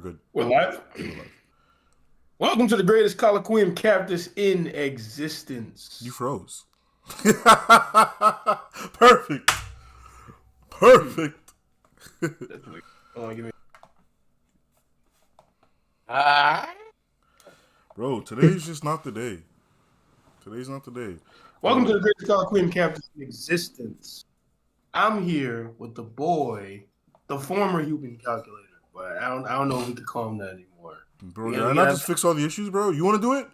good. We're live. We're live. Welcome to the greatest colloquium cactus in existence. You froze. Perfect. Perfect. Oh, give me. Bro, today's just not the day. Today's not the day. Welcome to the greatest colloquium cactus in existence. I'm here with the boy, the former human calculator, but I don't know if we could call him that anymore. Bro, did I not just fix all the issues, bro? You want to do it?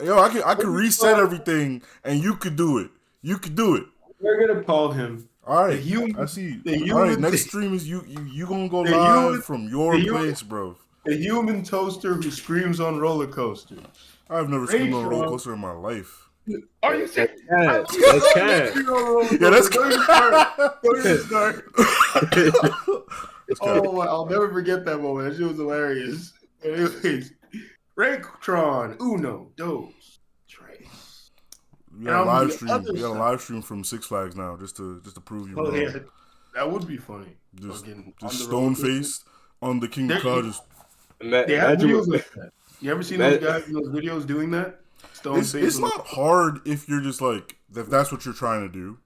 Yo, I could reset everything, and you could do it. You could do it. We're gonna call him. All right, I see. All right, next stream is you gonna go live from your place, bro. The human toaster who screams on roller coasters. I've never screamed on a roller coaster in my life. Are you serious? That's cat. Yeah, that's cat. Oh, I'll never forget that moment. That shit was hilarious. Anyways, Raytron, Uno, Dos, Tres. We got a live stream. We got a live stream from Six Flags now, just to prove you wrong. Yeah, that would be funny. Just stone faced on the King of Cod. They have videos like that. You ever seen those guys in those videos doing that? It's not hard if you're just like, if that's what you're trying to do,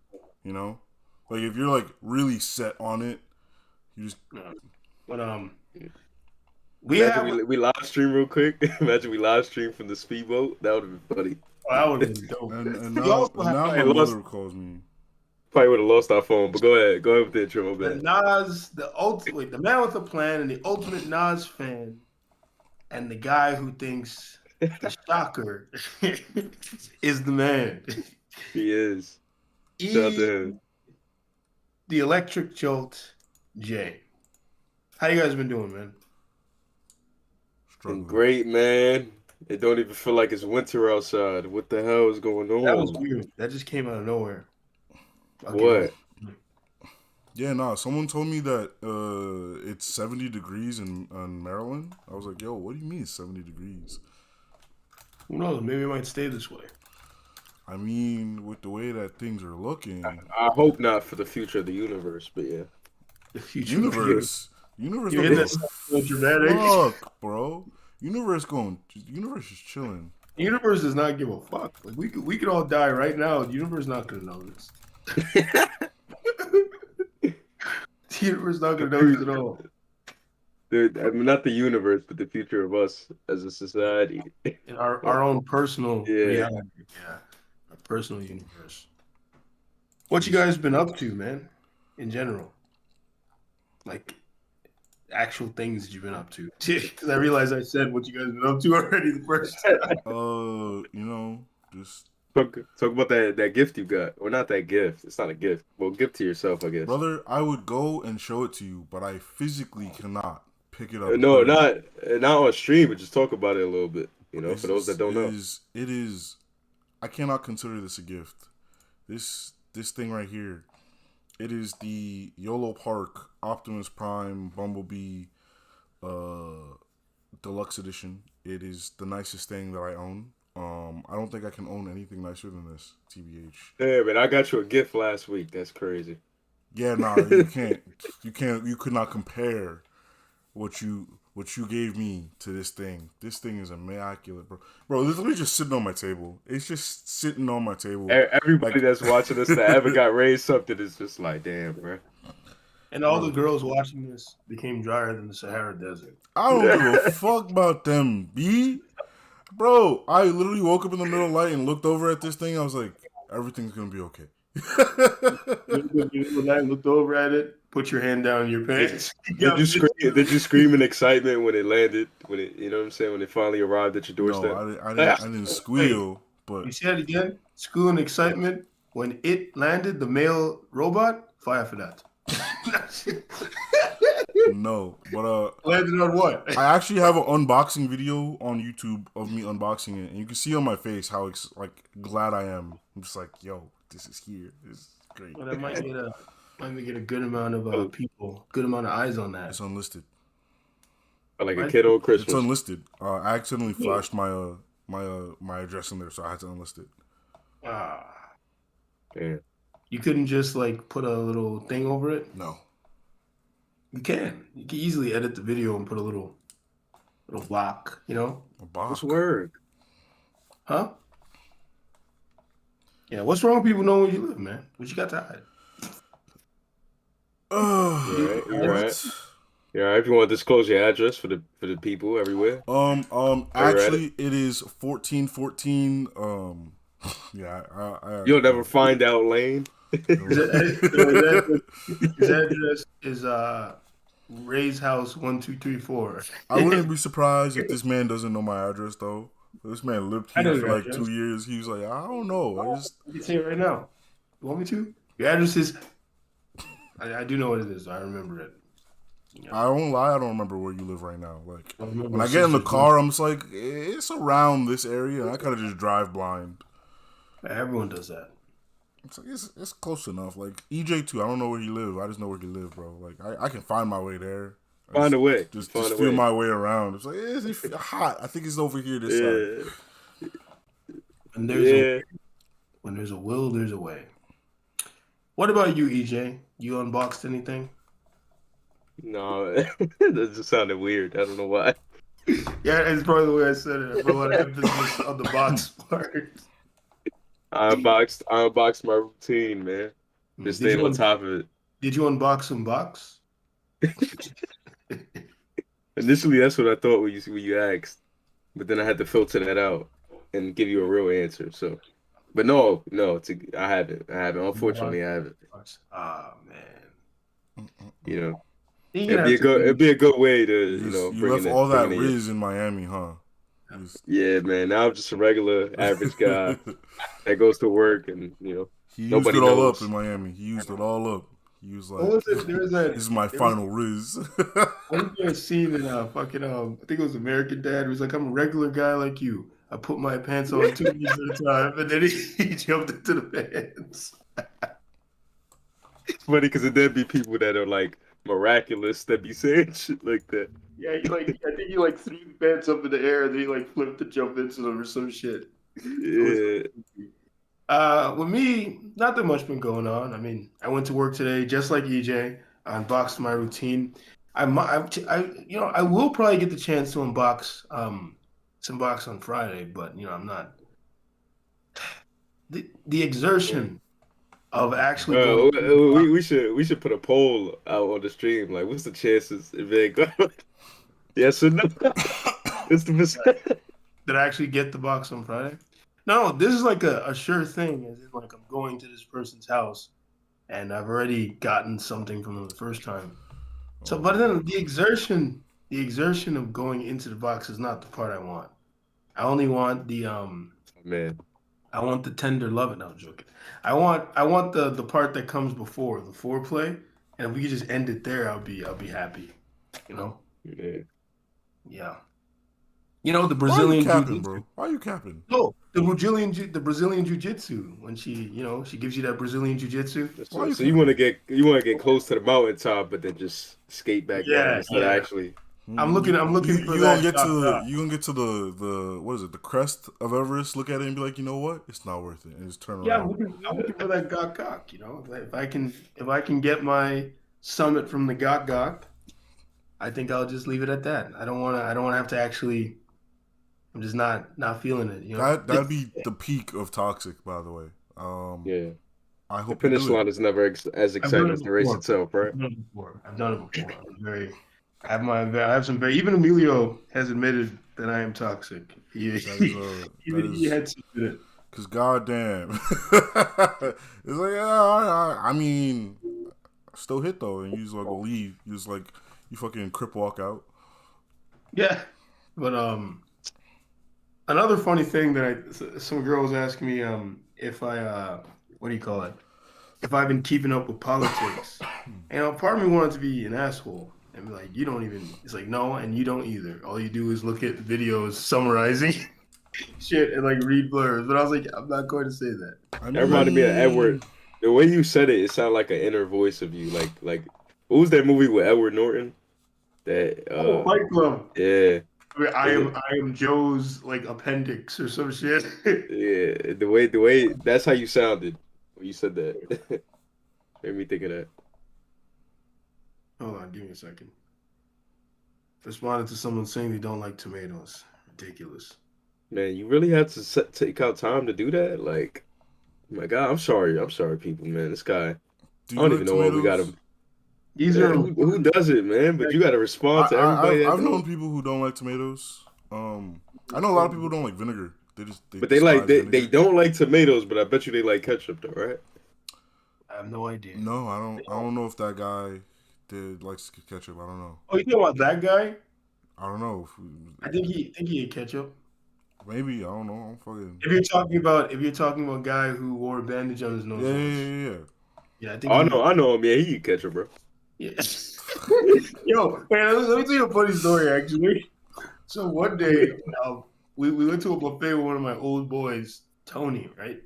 you know? Like if you're like really set on it, you just. But we live stream real quick. Imagine we live stream from the speedboat. That would have been funny. Oh, that would have been dope. And now my mother calls me. Probably would have lost our phone, but go ahead with the intro. The Nas, the man with a plan, and the ultimate Nas fan, and the guy who thinks the shocker is the man. He is. Shout out to him. The Electric Jolt J. How you guys been doing, man? Been great, man. It don't even feel like it's winter outside. What the hell is going on? That was weird. That just came out of nowhere. What? Yeah, someone told me that it's 70 degrees in Maryland. I was like, yo, what do you mean it's 70 degrees? Who knows? Maybe it might stay this way. I mean, with the way that things are looking. I hope not for the future of the universe, but yeah. The future universe don't dramatic. Fuck, bro. Universe is chilling. The universe does not give a fuck. Like we could all die right now. The universe is not gonna know this. The universe is not gonna know this at all. Dude, I mean, not the universe, but the future of us as a society. In our own personal reality. Yeah. Our personal universe. What you guys been up to, man? In general. Like actual things that you've been up to. Because I realized I said what you guys been up to already the first time. Just talk about that gift you got. Or not that gift. It's not a gift. Well, gift to yourself, I guess. Brother, I would go and show it to you, but I physically cannot pick it up. No, not on stream, but just talk about it a little bit. You know, for those that don't know. It is I cannot consider this a gift. This thing right here. It is the YOLO Park Optimus Prime Bumblebee Deluxe Edition. It is the nicest thing that I own. I don't think I can own anything nicer than this, TBH. Yeah, but I got you a gift last week. That's crazy. Yeah, nah, you can't. You could not compare what you gave me to this thing. This thing is immaculate, bro. Bro, this literally just sitting on my table. It's just sitting on my table. Everybody that's watching this that ever got raised something is just like, damn, bro. And all the girls watching this became drier than the Sahara Desert. I don't give a fuck about them, B. Bro, I literally woke up in the middle of the night and looked over at this thing. I was like, everything's going to be okay. Looked over at it, put your hand down in your pants. Did you scream in excitement when it landed? You know what I'm saying? When it finally arrived at your doorstep? No, I didn't squeal. But you said it again. Squeal in excitement when it landed. The male robot. Fire for that. No, but landed on what? I actually have an unboxing video on YouTube of me unboxing it, and you can see on my face how glad I am. I'm just like, yo, this is here. This is great. Well, that might get a good amount of people, good amount of eyes on that. It's unlisted. Like a kid on Christmas. It's unlisted. I accidentally flashed my address in there, so I had to unlist it. Damn. You couldn't just put a little thing over it? No. You can. You can easily edit the video and put a little little block, you know? A Bach. What's word? Huh? Yeah, what's wrong with people knowing where you live, man? What you got to hide? You're right. You're right. What? Yeah, if you want to disclose your address for the people everywhere. Actually, it is 1414. Yeah, You'll never find out, Lane. His address is Ray's house 1234. I wouldn't be surprised if this man doesn't know my address though. This man lived I know here for your like address. 2 years. He was like, I don't know. I just I can say it right now. You want me to? Your address is. I do know what it is. I remember it. Yeah. I don't lie. I don't remember where you live right now. Like I remember when I my get in the sister's car, I'm just like, it's around this area, and I kind of just drive blind. Everyone does that. It's like it's close enough. Like EJ too. I don't know where you live. I just know where you live, bro. Like I can find my way there. Find a way. Just Find a feel way. my way around. It's like it's hot. I think it's over here this side. And there's when there's a will, there's a way. What about you, EJ? You unboxed anything? No, that just sounded weird. I don't know why. Yeah, it's probably the way I said it. I put a lot of emphasis on the box part. I unboxed my routine, man. Just Did staying you on top of it. Did you unbox some box? Initially, that's what I thought when you asked, but then I had to filter that out and give you a real answer. So, but no, I haven't. Unfortunately, I haven't. Ah, man. You know, You're gonna it'd be a good way to You bring left it. all that bring it in. Riz in Miami, huh? Yeah, man. Now I'm just a regular average guy that goes to work and He used nobody it all knows. up in Miami. He used it all up. He was like, What was it? There was that. "This is my final Riz." Wasn't there a scene in fucking I think it was American Dad. It was like, I'm a regular guy like you. I put my pants on 2 weeks at a time, and then he jumped into the pants. It's funny because there'd be people that are like miraculous that be saying shit like that. Yeah, I think he like threw the pants up in the air, and then he like flipped to jump into them or some shit. Yeah. With me, not that much been going on. I mean, I went to work today, just like EJ. I unboxed my routine. I will probably get the chance to unbox some box on Friday, but I'm not. The exertion of actually going we should put a poll out on the stream. Like, what's the chances if they go? Yes or no? What's the percent? Did I actually get the box on Friday? No, this is like a sure thing. As in, like, I'm going to this person's house, and I've already gotten something from them the first time. So, but then the exertion of going into the box is not the part I want. I only want the Man, I want the tender loving. No, I'm joking. I want the part that comes before the foreplay, and if we could just end it there, I'll be happy. You know? yeah. Yeah. You know the Why are you Brazilian capping, jiu-jitsu. bro? Why are you capping? No, the Brazilian jiu-jitsu when she gives you that Brazilian jiu-jitsu. So you want to get close to the mountaintop, but then just skate back down instead of actually. I'm looking for You that. gonna get to the what is it? The crest of Everest. Look at it and be like, you know what? It's not worth it. And just turn Yeah, around. I'm looking for that gok. You know, if I can get my summit from the gok, I think I'll just leave it at that. I don't want to have to actually. I'm just not feeling it. You know, That'd be the peak of toxic, by the way. Yeah. I hope The you finish do line is never as exciting as the race itself, right? I've done it before. I have some very. Even Emilio has admitted that I am toxic. He had to admit it. Because goddamn, it's like I mean, still hit though, and you just like go leave. You just like you fucking crip walk out. Yeah, but another funny thing that some girl was asking me if I what do you call it? If I've been keeping up with politics, and part of me wanted to be an asshole and be like, you don't even. It's like no, and you don't either. All you do is look at videos summarizing shit and like read blurs. But I was like, I'm not going to say that. That reminded me of Edward. The way you said it sounded like an inner voice of you. Like what was that movie with Edward Norton? That Fight Club. Yeah. I am Joe's like appendix or some shit. Yeah, the way that's how you sounded when you said that. Made me think of that. Hold on, give me a second. responded to someone saying they don't like tomatoes. Ridiculous. Man, you really had to take out time to do that? Like, oh my God, I'm sorry. I'm sorry, people, man. This guy, I Do you don't like even know why we got tomatoes? him. These Yeah, are who does it, man? But you got to respond to everybody that I've do known it. people who don't like tomatoes. I know a lot of people who don't like vinegar. They But they like despise they vinegar. don't like tomatoes, but I bet you they like ketchup though, right? I have no idea. No, I don't. I don't know if that guy likes ketchup. I don't know. Oh, you know about that guy? I don't know. I think he ate ketchup. Maybe I don't know. I'm fucking. If you're talking about a guy who wore a bandage on his nose Yeah, once. yeah, yeah, yeah. Yeah, I think Oh, he, I know him. Yeah, he eat ketchup, bro. yeah. Yo, man, let me tell you a funny story actually. So one day, we went to a buffet with one of my old boys, Tony, right?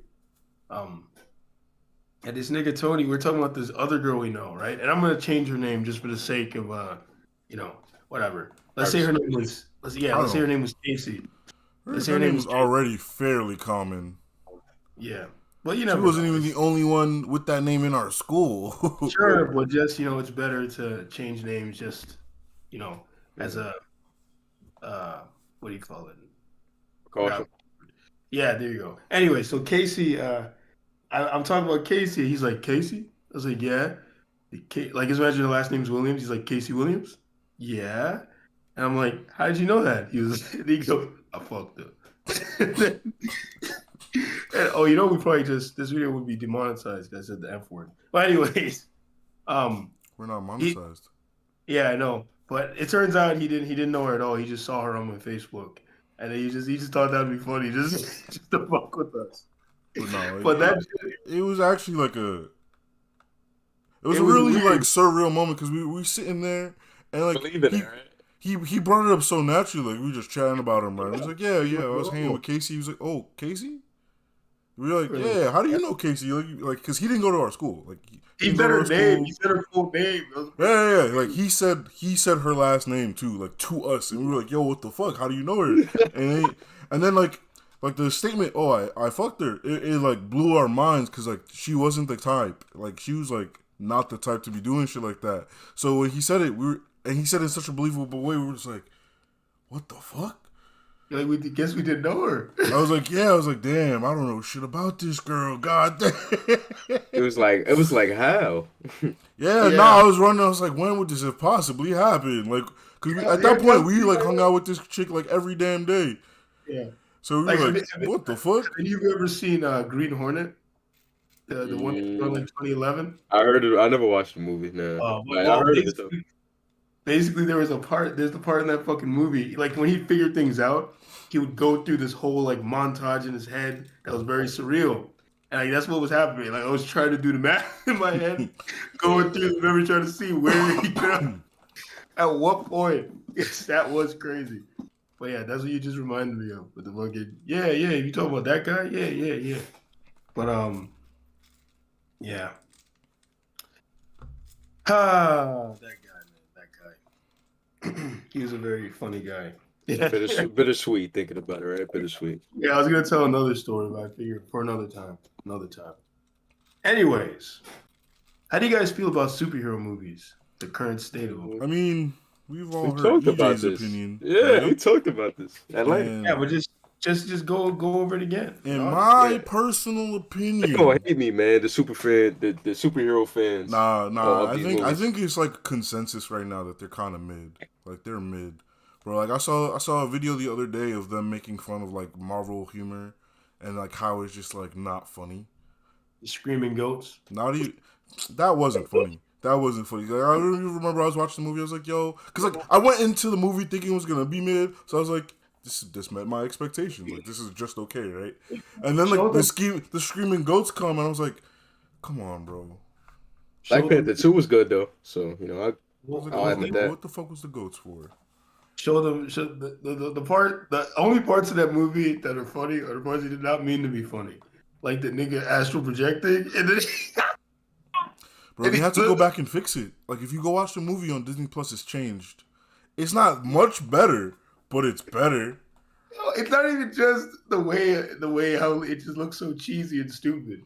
And this nigga Tony, we're talking about this other girl we know, right? And I'm gonna change her name just for the sake of whatever. Let's say her name was I say don't her know. name was Casey. Let's say Her her name name was was already fairly common. Yeah. Well, you She never wasn't know. even the only one with that name in our school. Sure, but just it's better to change names just as a what do you call it? Caution. Yeah, there you go. Anyway, so Casey, I'm talking about Casey. He's like, Casey? I was like, yeah. Like, his imagine the last name's Williams. He's like, Casey Williams? Yeah. And I'm like, how did you know that? He goes, I fucked up. And, we probably this video would be demonetized because I said the F word. But anyways, We're not monetized. yeah, I know. But it turns out he didn't know her at all. He just saw her on my Facebook. And then he just thought that'd be funny, just to fuck with us. But no, But it was actually like it was It a was really weird. like surreal moment because we were sitting there and like Believe in it, right? he brought it up so naturally, like we were just chatting about him, right? He was like, yeah, I was hanging with Casey. He was like, oh, Casey? We were like, yeah, how do you know Casey? Like, because he didn't go to our school. Like, he didn't said go to her our name. school. He said her full name. Yeah. Like he said her last name too, like to us, and we were like, "Yo, what the fuck? How do you know her?" And then like the statement, "Oh, I fucked her." It like blew our minds because like she wasn't the type. Like she was like not the type to be doing shit like that. So when he said it, he said it in such a believable way. We were just like, "What the fuck?" Like we guess we didn't know her. I was like, damn, I don't know shit about this girl. God damn. It was like how? Yeah, I was running. I was like, when would this have possibly happened? Like, because at that point, we like hung out with this chick like every damn day. Yeah. So we were like, what the fuck? Have you ever seen Green Hornet? The one from like 2011? I heard it. I never watched the movie. No, I heard of it though. Basically, there's the part in that fucking movie, like when he figured things out, he would go through this whole like montage in his head that was very surreal. And like that's what was happening. Like I was trying to do the math in my head, going through the memory, trying to see where he could have, at what point. Yes, that was crazy. But yeah, that's what you just reminded me of. With the fucking yeah. You talking about that guy? Yeah. But yeah. That guy. He was a very funny guy. Yeah. Bittersweet thinking about it, right? Bittersweet. Yeah, I was gonna tell another story, but I figured for another time. Anyways, how do you guys feel about superhero movies? The current state of them. I mean, we've all heard talked about EJ's this. opinion. Yeah, right? we talked about this. Yeah, but just go over it again. In my personal opinion, they gonna hate me, man. The superhero fans. Nah. I think it's like consensus right now that they're kind of mid. Like they're mid, bro. Like I saw a video the other day of them making fun of like Marvel humor, and like how it's just like not funny. The screaming goats. That wasn't funny. That wasn't funny. Like, I don't even remember I was watching the movie. I was like, yo, because like I went into the movie thinking it was gonna be mid, so I was like, this met my expectations. Like this is just okay, right? And then like the screaming goats come, and I was like, come on, bro. Black Panther 2 was good though, so I'll admit that. What the fuck was the goats for? Show the only parts of that movie that are funny are the parts he did not mean to be funny, like the nigga astral projecting, and then. Bro, they have to go back and fix it. Like, if you go watch the movie on Disney Plus, it's changed. It's not much better, but it's better. It's not even just the way how it just looks so cheesy and stupid.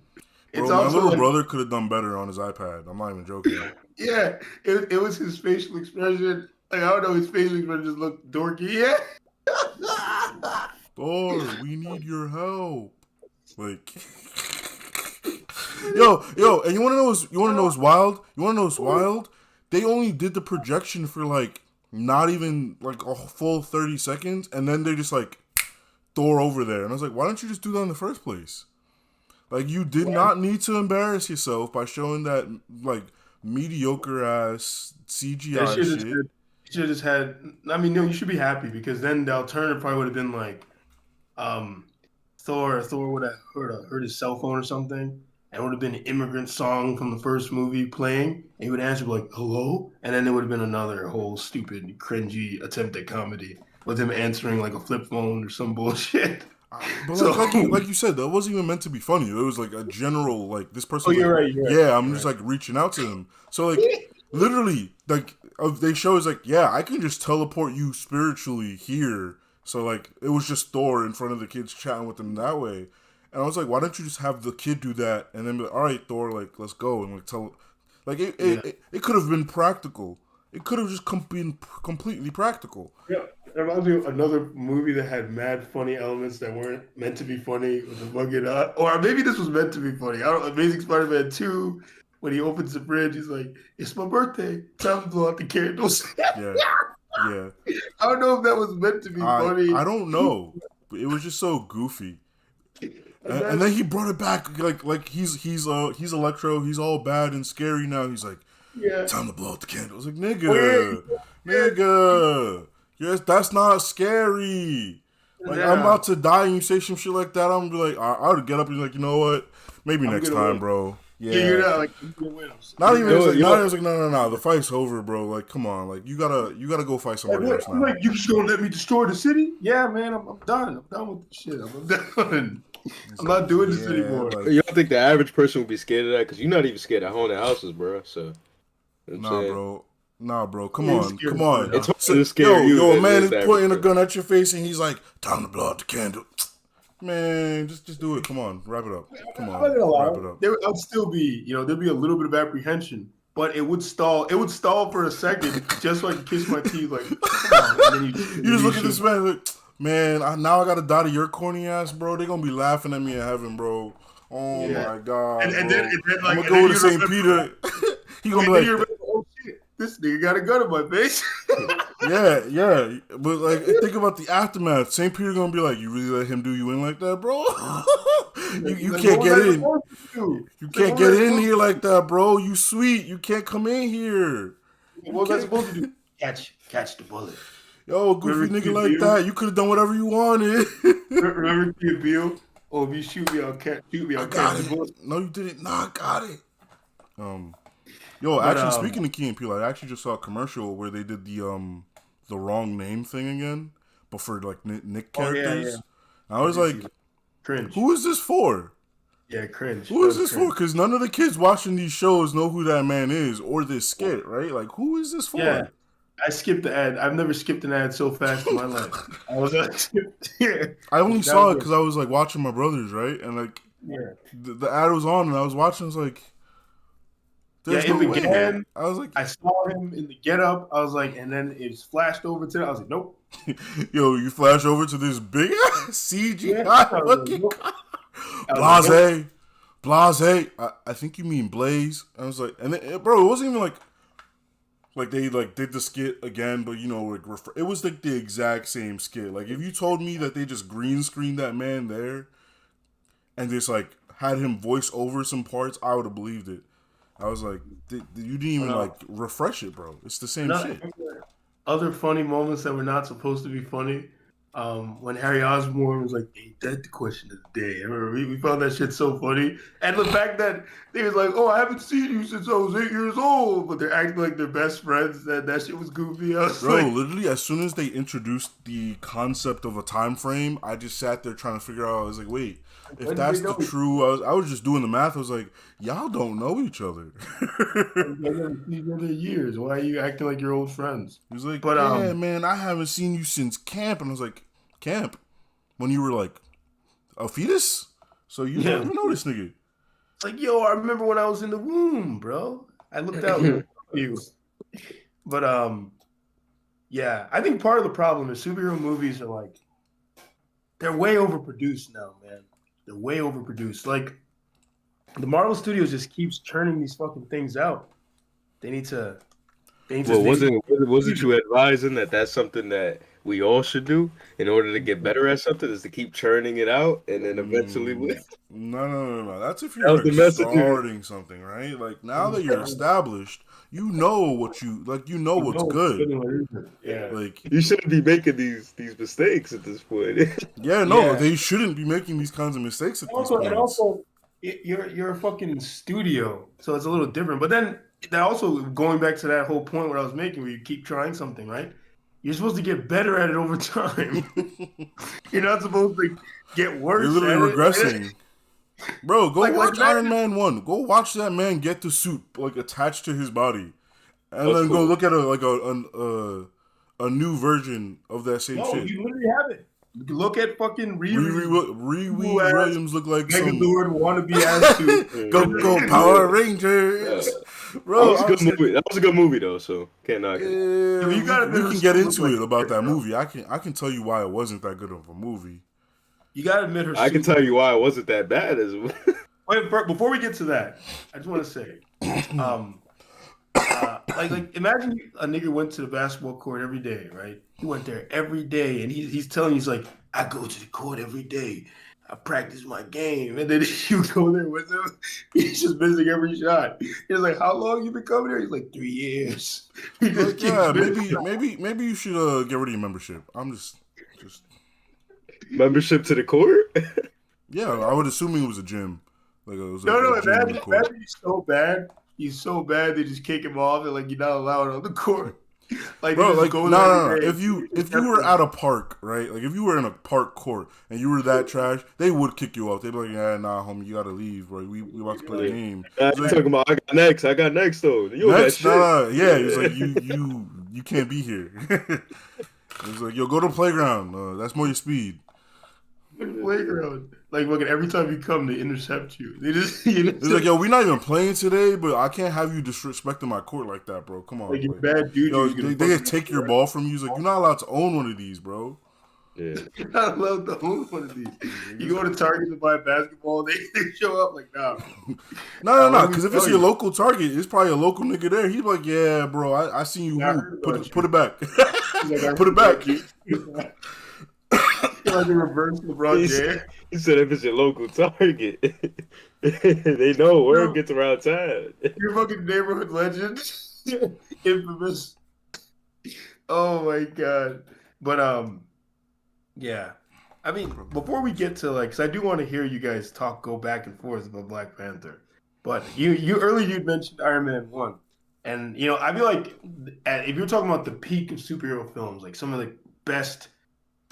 Bro, my little brother could have done better on his iPad. I'm not even joking. Yeah, it was his facial expression. I don't know, his face was gonna just look dorky. Yeah. Thor, we need your help. Like, yo, and you wanna know what's wild? You wanna know what's wild? They only did the projection for like not even like a full 30 seconds, and then they just like Thor over there. And I was like, why don't you just do that in the first place? Like, you did not need to embarrass yourself by showing that like mediocre ass CGI shit. You should have just had. I mean, no, you should be happy because then the alternative probably would have been like, Thor would have heard his cell phone or something, and it would have been an immigrant song from the first movie playing, and he would answer like, "Hello," and then there would have been another whole stupid, cringy attempt at comedy with him answering like a flip phone or some bullshit. But like you said, that wasn't even meant to be funny. It was like a general, like, this person. Oh, you're right. Yeah, I'm just like reaching out to him. So like, literally, like they show is like, yeah, I can just teleport you spiritually here. So like, it was just Thor in front of the kids chatting with them that way. And I was like, why don't you just have the kid do that and then be like, all right, Thor, like, let's go and like tell, like it could have been practical. It could have just been completely practical. Yeah. It reminds me of another movie that had mad funny elements that weren't meant to be funny with the fucking or maybe this was meant to be funny. I don't know. Amazing Spider-Man 2, when he opens the fridge, he's like, "It's my birthday. Time to blow out the candles." Yeah. I don't know if that was meant to be funny. I don't know. But it was just so goofy. And then he brought it back like he's Electro, he's all bad and scary now. He's like, time to blow out the candles. Like, nigga. Yes, that's not scary. Like, I'm about to die and you say some shit like that, I'm gonna be like, I would get up and be like, you know what? Maybe next time, bro. Yeah, you're not like, not even. It's like, no. The fight's over, bro. Like, come on. Like, you gotta go fight somebody else now. Like, you just gonna let me destroy the city? Yeah, man. I'm done. I'm done with this shit. I'm done. I'm not doing this anymore. Like, you don't think the average person would be scared of that? Because you're not even scared of haunted houses, bro. So, Nah, bro. Come on. It's scary. Yo, a man is pointing a gun at your face and he's like, time to blow out the candle. Man, just do it. Come on, wrap it up. Come on, wrap it up. There would still be, there'd be a little bit of apprehension, but it would stall. It would stall for a second, just so I could kiss my teeth. Like, come on. And then you just look at this man like, man, now I gotta die to your corny ass, bro. They're gonna be laughing at me in heaven, bro. Oh my god. And then like, I'm gonna go to St. Peter. He gonna be like, oh shit, this nigga got a gun in my face. yeah. But like, think about the aftermath. St. Peter gonna be like, you really let him do you in like that, bro? you can't get in. You can't get in here like that, bro. You sweet. You can't come in here. What was I supposed to do? Catch the bullet. Yo, goofy nigga like that. You could have done whatever you wanted. Remember Kid Bill? Oh, if you shoot me, I'll catch the bullet. No, you didn't. No, I got it. Actually, speaking of Key and Peele, I actually just saw a commercial where they did the wrong name thing again, but for like Nick characters. Yeah. I was like, cringe. Who is this for? Yeah, cringe. Who is this for? Because none of the kids watching these shows know who that man is or this skit, right? Like, who is this for? Yeah. I skipped the ad. I've never skipped an ad so fast in my life. I only saw it because I was like watching my brothers, right? And like, the ad was on, and I was watching. I was like, it began. I was like, I saw him in the getup. I was like, and then it flashed over to. I was like, nope. Yo, you flash over to this big CGI looking Blase. I think you mean Blaze. I was like, and then, bro, it wasn't even like they like did the skit again, but it was like the exact same skit. Like, if you told me that they just green screened that man there and just like had him voice over some parts, I would have believed it. I was like, you didn't even like refresh it, bro. It's the same shit. Other funny moments that were not supposed to be funny. When Harry Osborn was like, "Ain't that the question of the day?" I remember we found that shit so funny, and the fact that they was like, "Oh, I haven't seen you since I was 8 years old," but they're acting like they're best friends. That shit was goofy. Literally, as soon as they introduced the concept of a time frame, I just sat there trying to figure out. I was like, "Wait, if that's the true," I was just doing the math. I was like, "Y'all don't know each other." These other years. Why are you acting like you're old friends? He was like, "Yeah, man, I haven't seen you since camp," and I was like, "Camp? When you were like a fetus? So you don't even know this nigga?" It's like, yo, I remember when I was in the womb, bro. I looked out for you. But Yeah, I think part of the problem is superhero movies are like they're way overproduced now, man. They're way overproduced. Like the Marvel Studios just keeps churning these fucking things out. They need to. Well, wasn't you advising that that's something that we all should do in order to get better at something is to keep churning it out and then eventually No. That's if That you're was like the message. starting something, right? Like now that you're established, you know what you like. You know what's good. Yeah. Like you shouldn't be making these mistakes at this point. they shouldn't be making these kinds of mistakes at these points. And also, you're a fucking studio, so it's a little different. But then that also going back to that whole point where I was making, where you keep trying something, right? You're supposed to get better at it over time. You're not supposed to get worse. You're literally regressing. Bro, go watch Iron Man. Man 1. Go watch that man get the suit like attached to his body. And then go look at a new version of that same shit. You literally have it. You can look at fucking Riri Williams look like some Megalord wannabe ass suit. Go Power Rangers. Bro, that was a good movie. That was a good movie though, so can't knock it. We can get into it about that movie. I can tell you why it wasn't that good of a movie. You gotta admit her. I can tell you why it wasn't that bad as well. Wait, before we get to that, I just want to say, like imagine a nigga went to the basketball court every day, right? He went there every day, and he's telling you, he's like, I go to the court every day. I practice my game, and then you go there with him. He's just missing every shot. He's like, "How long you been coming here?" He's like, 3 years. He just maybe you should get rid of your membership. I'm just membership to the court. Yeah, I would assume it was a gym. Like it was no. Imagine he's so bad they just kick him off and like you're not allowed on the court. Like, bro, like no. If you were at a park, right? Like if you were in a park court and you were that trash, they would kick you off. They'd be like, "Yeah, nah, homie, you gotta leave, bro. We about to play a game." You're talking about I got next though. You next, nah, yeah. It's like you can't be here. It's like, yo, go to the playground. That's more your speed. Playground. Like, look, every time you come, they intercept you. It's like, yo, we're not even playing today, but I can't have you disrespecting my court like that, bro. Come on. Like, you're bad dude. Yo, they just take your ball from you. It's like, you're not allowed to own one of these, bro. Yeah. You're not allowed to own one of these. You go to Target to buy a basketball, they show up like, nah. No. Because if it's your local Target, it's probably a local nigga there. He's like, yeah, bro, I seen you hoop. Put it back. Put it back. Like a reverse LeBron James. He said if it's your local Target, they know word gets around town. You're fucking neighborhood legend. Infamous. Oh my god. But yeah. I mean, before we get to like, because I do want to hear you guys go back and forth about Black Panther. But you earlier you'd mentioned Iron Man 1. And you know, I feel like if you're talking about the peak of superhero films, like some of the best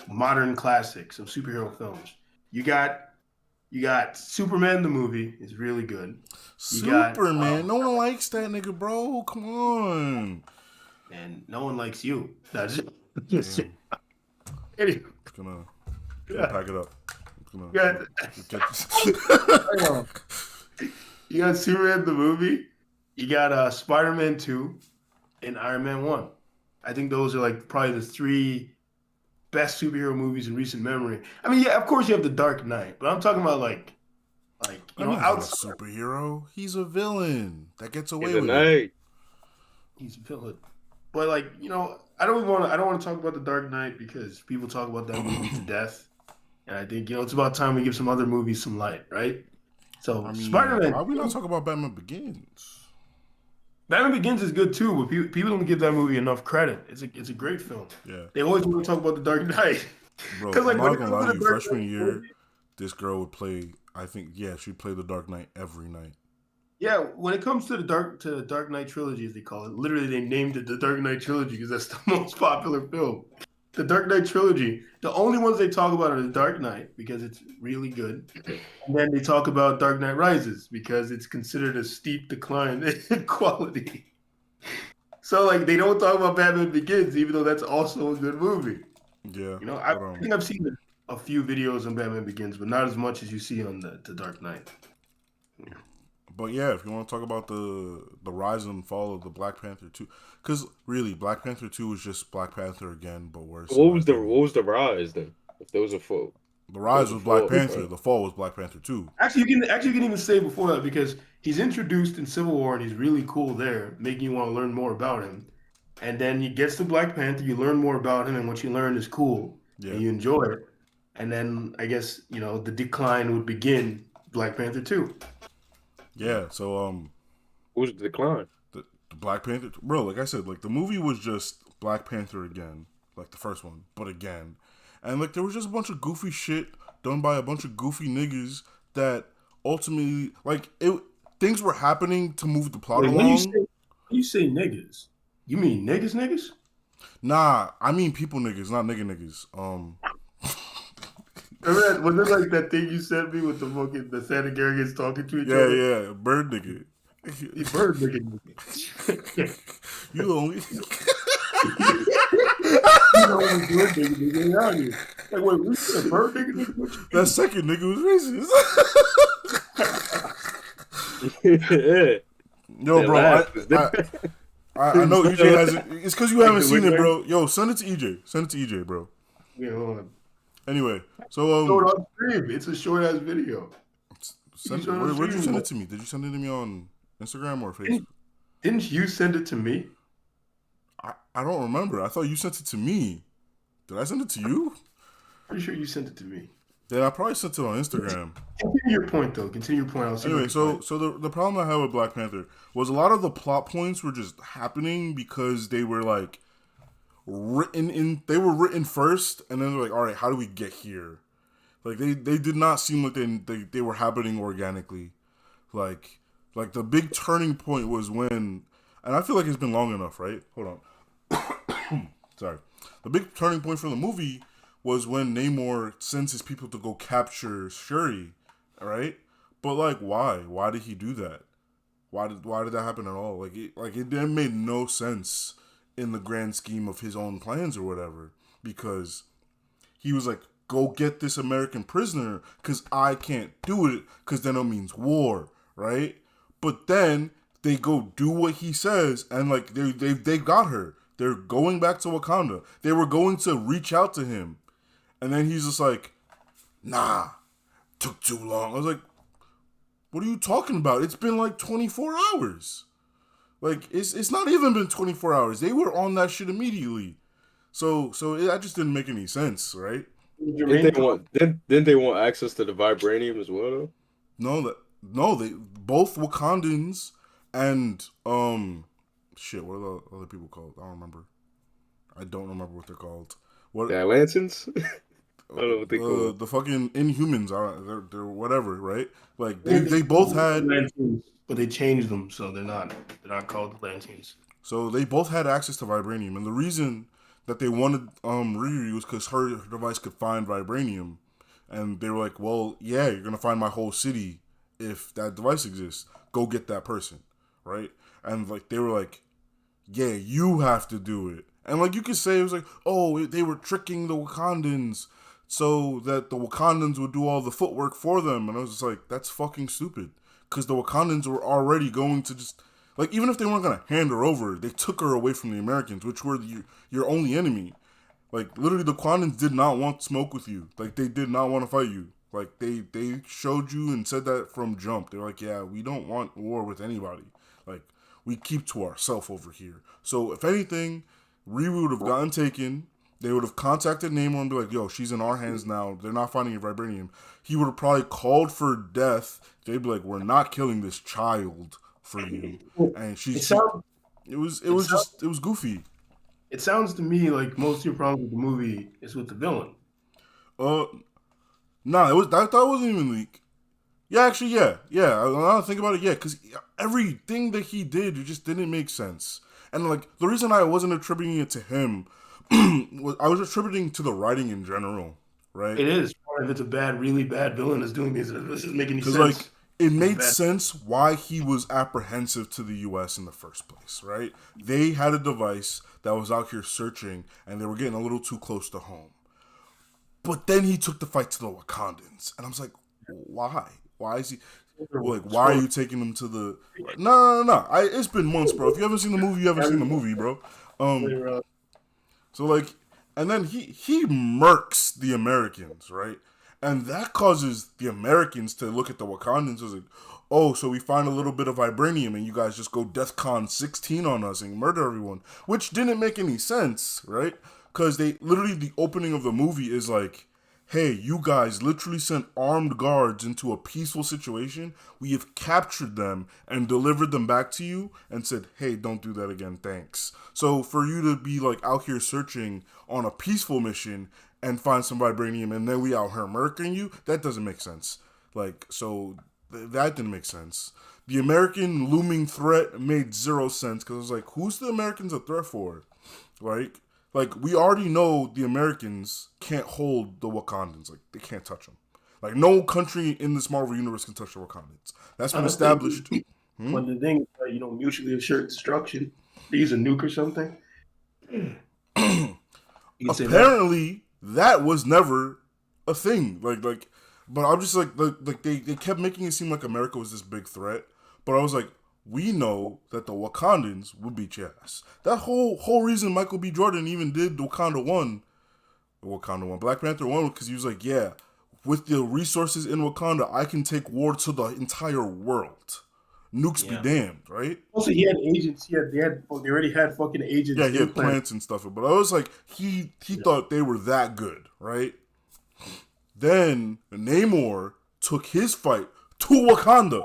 modern classics of superhero films, you got Superman the movie is really good. Superman, no one likes that nigga, bro. Come on, and no one likes you. That's it. Anyway, gonna pack it up. You got Superman the movie. You got Spider-Man 2 and Iron Man 1. I think those are like probably the three best superhero movies in recent memory. I mean, yeah, of course you have The Dark Knight, but I'm talking about like you know, outside. A superhero. He's a villain that gets away with it. He's a villain, but like, you know, I don't want to talk about The Dark Knight because people talk about that movie to death, and I think, you know, it's about time we give some other movies some light, right? So I mean, Spider-Man. Why are we not talking about Batman Begins? Batman Begins is good too, but people don't give that movie enough credit. It's a great film. Yeah, they always want to talk about The Dark Knight. Bro, like, I'm not gonna lie to you. Freshman year, this girl would play. I think, yeah, she'd play The Dark Knight every night. Yeah, when it comes to the Dark Knight trilogy, as they call it, literally they named it the Dark Knight trilogy because that's the most popular film. The Dark Knight trilogy. The only ones they talk about are The Dark Knight because it's really good, and then they talk about Dark Knight Rises because it's considered a steep decline in quality. So like they don't talk about Batman Begins, even though that's also a good movie. Yeah, you know, I think I've seen a few videos on Batman Begins, but not as much as you see on the Dark Knight. But yeah, if you want to talk about the rise and fall of the Black Panther 2, because really, Black Panther 2 was just Black Panther again, but worse. What was the rise then? If there was a fall, the rise was Black Panther. The fall was Black Panther 2. Actually, you can even say before that because he's introduced in Civil War and he's really cool there, making you want to learn more about him. And then he gets to Black Panther, you learn more about him, and what you learn is cool, and you enjoy it. And then I guess the decline would begin. Black Panther 2. Yeah. So what was the decline? The Black Panther, bro. Like I said, like the movie was just Black Panther again, like the first one, but again, and like there was just a bunch of goofy shit done by a bunch of goofy niggas that ultimately, like things were happening to move the plot along. When you say niggas, you mean niggas? Nah, I mean people niggas, not nigga niggas. Was it like that thing you sent me with the Santa Garrigans talking to each other? Yeah, bird nigga. Bird nigga. You the only. You the only good nigga out here. Like, wait, we said a bird nigga? That second nigga was racist. Yo, bro, I know EJ hasn't. It's because you haven't seen it, bro. Yo, send it to EJ. Send it to EJ, bro. Yeah, hold on. Anyway, so on stream. It's a short ass video. Where'd you send it to me? Did you send it to me on Instagram or Facebook? Didn't you send it to me? I don't remember. I thought you sent it to me. Did I send it to you? Pretty sure you sent it to me. Then I probably sent it on Instagram. Continue your point, though. Continue your point. Anyway, so the problem I had with Black Panther was a lot of the plot points were just happening because they were like written first, and then they're like, all right, how do we get here? Like they did not seem like they were happening organically. Like the big turning point was when, and I feel like it's been long enough, right? Hold on. Sorry. The big turning point for the movie was when Namor sends his people to go capture Shuri, all right? But like, why? Why did he do that? Why did that happen at all? It made no sense in the grand scheme of his own plans or whatever, because he was like, go get this American prisoner because I can't do it because then it means war, right? But then they go do what he says, and like they got her. They're going back to Wakanda. They were going to reach out to him, and then he's just like, nah, took too long. I was like, what are you talking about? It's been like 24 hours. Like, it's not even been 24 hours. They were on that shit immediately. So that just didn't make any sense, right? Didn't they want access to the vibranium as well, though? No, they both Wakandans and shit, what are the other people called? I don't remember what they're called. What the Atlantans? I don't know what they call the fucking Inhumans. They're whatever, right? Like they both had, but they changed them, so they're not called the Atlanteans. So they both had access to vibranium, and the reason that they wanted Riri was because her device could find vibranium, and they were like, well, yeah, you're gonna find my whole city if that device exists. Go get that person, right? And like they were like, yeah, you have to do it. And like you could say it was like, oh, they were tricking the Wakandans so that the Wakandans would do all the footwork for them. And I was just like, that's fucking stupid. Because the Wakandans were already going to just, like, even if they weren't going to hand her over, they took her away from the Americans, which were your only enemy. Like, literally, the Wakandans did not want smoke with you. Like, they did not want to fight you. Like, they showed you and said that from jump. They were like, yeah, we don't want war with anybody. Like, we keep to ourselves over here. So, if anything, Riri would have gotten taken. They would have contacted Namor and be like, yo, she's in our hands now. They're not finding a vibranium. He would have probably called for death. They'd be like, we're not killing this child for you. And it was goofy. It sounds to me like most of your problem with the movie is with the villain. Nah, that wasn't even like. Yeah, actually, yeah. Now I think about it, yeah, because everything that he did, it just didn't make sense. And like the reason I wasn't attributing it to him, I was attributing to the writing in general, right? It is. If it's a really bad villain is doing this doesn't make any sense. Like it made sense why he was apprehensive to the U.S. in the first place, right? They had a device that was out here searching, and they were getting a little too close to home. But then he took the fight to the Wakandans, and I was like, why? Why is he? Like, why are you taking them to the? No. It's been months, bro. If you haven't seen the movie, you haven't seen the movie, bro. So like, and then he murks the Americans, right? And that causes the Americans to look at the Wakandans as like, oh, so we find a little bit of vibranium and you guys just go DEFCON 16 on us and murder everyone, which didn't make any sense, right? Because they literally, the opening of the movie is like, hey, you guys literally sent armed guards into a peaceful situation. We have captured them and delivered them back to you and said, hey, don't do that again, thanks. So for you to be like out here searching on a peaceful mission and find some vibranium and then we out here murking you, that doesn't make sense. Like, so that didn't make sense. The American looming threat made zero sense because I was like, who's the Americans a threat for? Like, we already know the Americans can't hold the Wakandans. Like, they can't touch them. Like, no country in this Marvel universe can touch the Wakandans. That's been established. But the thing is, mutually assured destruction. They use a nuke or something. Apparently, that was never a thing. Like, but I'm just like they kept making it seem like America was this big threat. But I was like, we know that the Wakandans would beat your ass. That whole reason Michael B. Jordan even did Wakanda 1, Black Panther 1, because he was like, yeah, with the resources in Wakanda, I can take war to the entire world. Nukes be damned, right? Also, he had agents. They already had fucking agents. Yeah, he had plants and stuff. But I was like, he thought they were that good, right? Then Namor took his fight to Wakanda.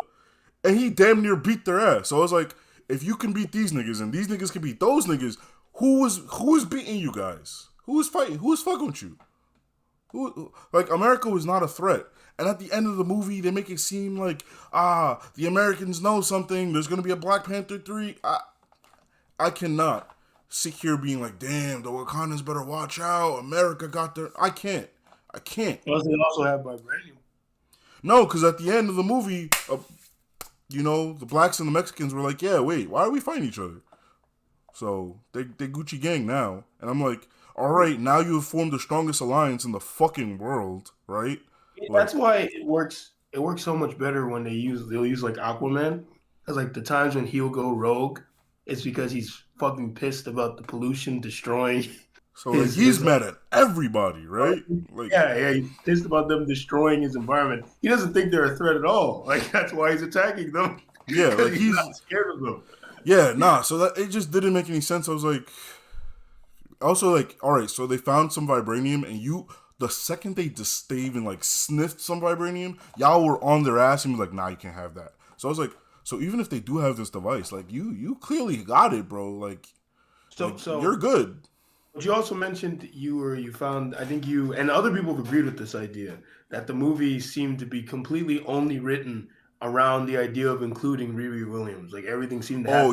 And he damn near beat their ass. So I was like, if you can beat these niggas and these niggas can beat those niggas, who is beating you guys? Who is fighting? Who is fucking with you? Like, America was not a threat. And at the end of the movie, they make it seem like, the Americans know something. There's going to be a Black Panther 3. I cannot sit here being like, damn, the Wakandans better watch out. America got their... I can't. Plus, they also have vibranium. No, because at the end of the movie... the blacks and the Mexicans were like, yeah, wait, why are we fighting each other? So they Gucci gang now. And I'm like, all right, now you have formed the strongest alliance in the fucking world, right? That's why it works. It works so much better when they'll use like Aquaman. Because like the times when he'll go rogue, it's because he's fucking pissed about the pollution destroying. So he's mad at everybody, right? Like, yeah, he's pissed about them destroying his environment. He doesn't think they're a threat at all. Like, that's why he's attacking them. Yeah, like he's not scared of them. Yeah, nah. So that it just didn't make any sense. I was like, also like, all right, so they found some vibranium, and the second they even like sniffed some vibranium, y'all were on their ass and was like, nah, you can't have that. So I was like, so even if they do have this device, like you clearly got it, bro. Like, so you're good. But you also mentioned you found, I think you and other people have agreed with this idea that the movie seemed to be completely only written around the idea of including Riri Williams. Like everything seemed to have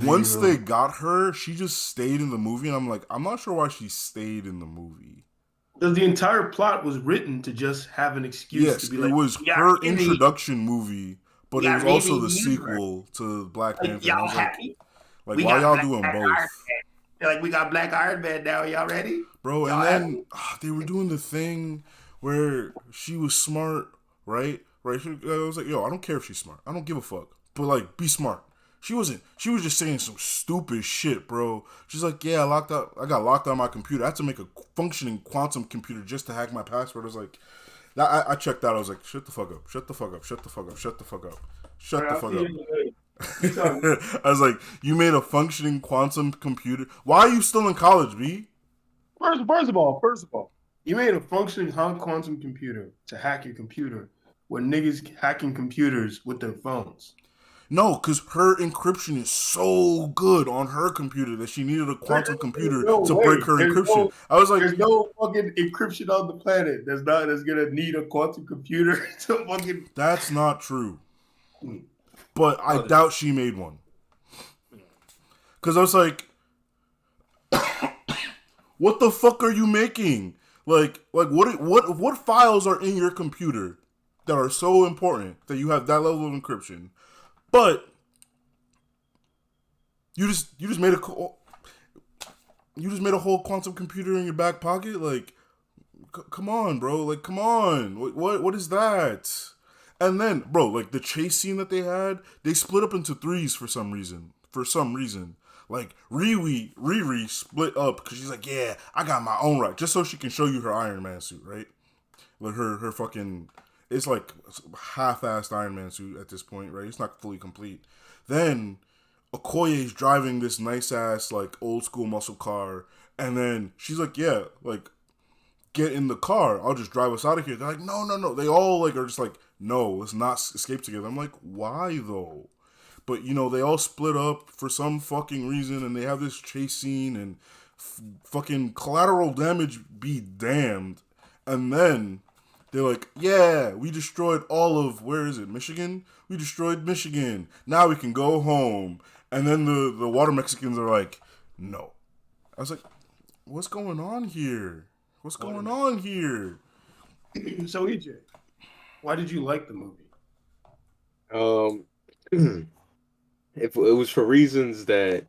once they got her, she just stayed in the movie, and I'm like, I'm not sure why she stayed in the movie. Because the entire plot was written to just have an excuse to be like, it was her introduction movie, but it was also the sequel to Black Panther. Y'all happy? Like why y'all doing both? Like, we got Black Iron Man now. Y'all ready? Bro, and then they were doing the thing where she was smart, right? I was like, yo, I don't care if she's smart. I don't give a fuck. But, like, be smart. She was just saying some stupid shit, bro. She's like, yeah, I got locked out of my computer. I had to make a functioning quantum computer just to hack my password. I was like, I checked out. I was like, shut the fuck up. Shut the fuck up. Shut the fuck up. Shut the fuck up. Shut the fuck up. I was like, you made a functioning quantum computer. Why are you still in college, B? First of all, you made a functioning quantum computer to hack your computer when niggas hacking computers with their phones. No, because her encryption is so good on her computer that she needed a quantum computer to break her encryption. I was like, there's no fucking encryption on the planet that's gonna need a quantum computer to fucking. That's not true. But I doubt she made one. Because I was like, what the fuck are you making? Like what files are in your computer that are so important that you have that level of encryption? But you just made a whole quantum computer in your back pocket? Like, come on, bro. Like, come on. What is that? And then, bro, like the chase scene that they had, they split up into threes for some reason. Like Riri split up because she's like, yeah, I got my own right, just so she can show you her Iron Man suit, right? Like her fucking, it's like half-assed Iron Man suit at this point, right? It's not fully complete. Then Okoye's driving this nice ass like old school muscle car, and then she's like, yeah, like get in the car. I'll just drive us out of here. They're like, no, no, no. They all like are just like, no, let's not escape together. I'm like, why though? But you know, they all split up for some fucking reason, and they have this chase scene and fucking collateral damage be damned. And then they're like, yeah, we destroyed all of, where is it, Michigan? We destroyed Michigan. Now we can go home. And then the water Mexicans are like, no. I was like, what's going on here? What's going on here? So EJ, why did you like the movie? If it was for reasons that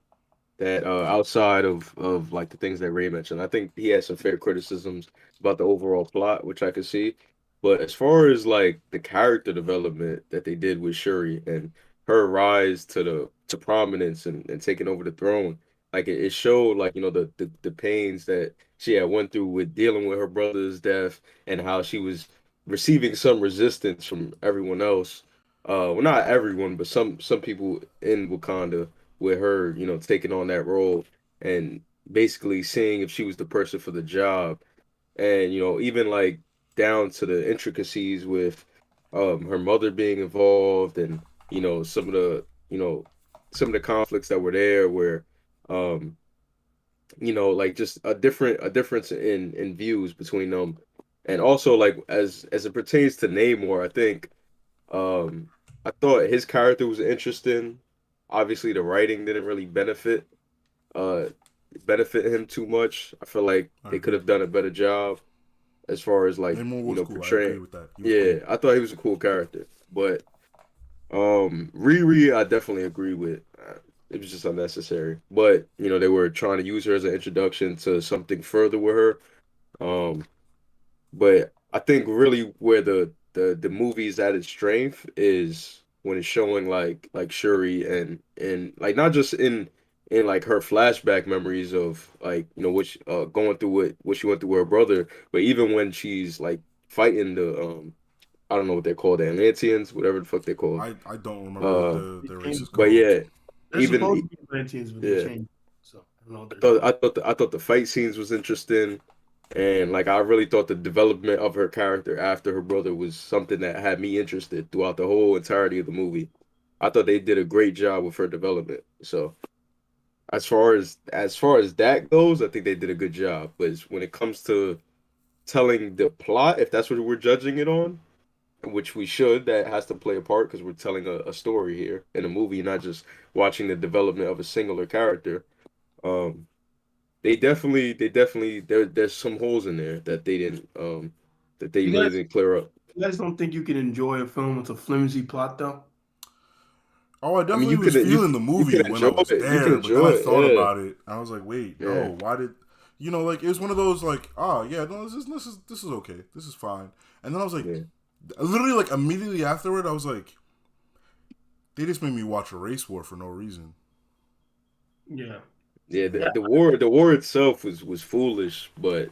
outside of like the things that Ray mentioned, I think he had some fair criticisms about the overall plot, which I could see. But as far as like the character development that they did with Shuri and her rise to prominence and taking over the throne, like it showed like, you know, the pains that she had went through with dealing with her brother's death and how she was receiving some resistance from everyone else. Well, not everyone, but some people in Wakanda with her, you know, taking on that role and basically seeing if she was the person for the job. And, you know, even like down to the intricacies with her mother being involved and, you know, some of the conflicts that were there where um, you know, like just a difference in views between them. And also like as it pertains to Namor, I think um I thought his character was interesting. Obviously the writing didn't really uh benefit him too much. I feel like I they could agree. have done a better job as far as like, Namor you was know, cool. I agree portraying. with that. He was Yeah, cool. I thought he was a cool character. But Riri, I definitely agree with. It was just unnecessary. But, you know, they were trying to use her as an introduction to something further with her. Um, but I think really where the movie is at its strength is when it's showing like Shuri and like not just in like her flashback memories of like, you know, which going through what she went through with her brother, but even when she's like fighting the I don't know what they're called, the Atlanteans, whatever the fuck they're called. I don't remember what Uh, the race is Changed. but called. yeah, They're even supposed to be Atlanteans, but they yeah, changed. So I don't know what they're called. I thought the fight scenes was interesting, and like I really thought the development of her character after her brother was something that had me interested throughout the whole entirety of the movie. I thought they did a great job with her development. So as far as that goes, I think they did a good job. But when it comes to telling the plot, if that's what we're judging it on, which we should, that has to play a part because we're telling a story here in a movie, not just watching the development of a singular character. Um, they definitely there's some holes in there that they didn't that they You really guys, didn't clear up. you guys don't think you can enjoy a film with a flimsy plot though? Oh, I I mean, definitely was feeling the you movie can when I enjoy was it. You can there, but then enjoy I thought it. about it. I was like, wait, Yeah, yeah. no, why did, you know, like it was one of those like, oh yeah, no, this is okay, this is fine. And then I was like, Yeah. literally like immediately afterward, I was like, they just made me watch a race war for no reason. Yeah. Yeah, Yeah, the war itself was foolish, but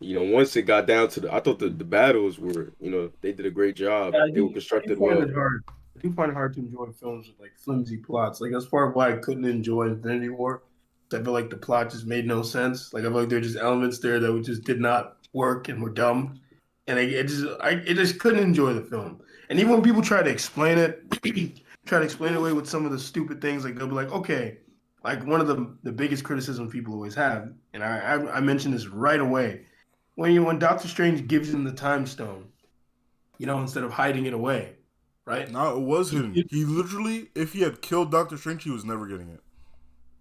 you know, once it got down to I thought the battles were, you know, they did a great job. Yeah, They were I do constructed find well. it hard. I do find it hard to enjoy films with like flimsy plots. Like that's part of why I couldn't enjoy Infinity War. I feel like the plot just made no sense. Like I feel like there were just elements there that just did not work and were dumb, and it just couldn't enjoy the film. And even when people try to explain it, try to explain it away with some of the stupid things, like they'll be like, okay, like one of the biggest criticisms people always have, and I mentioned this right away when Doctor Strange gives him the time stone, instead of hiding it away, right? no, it was He hidden. gives, He literally, if he had killed Doctor Strange, he was never getting it.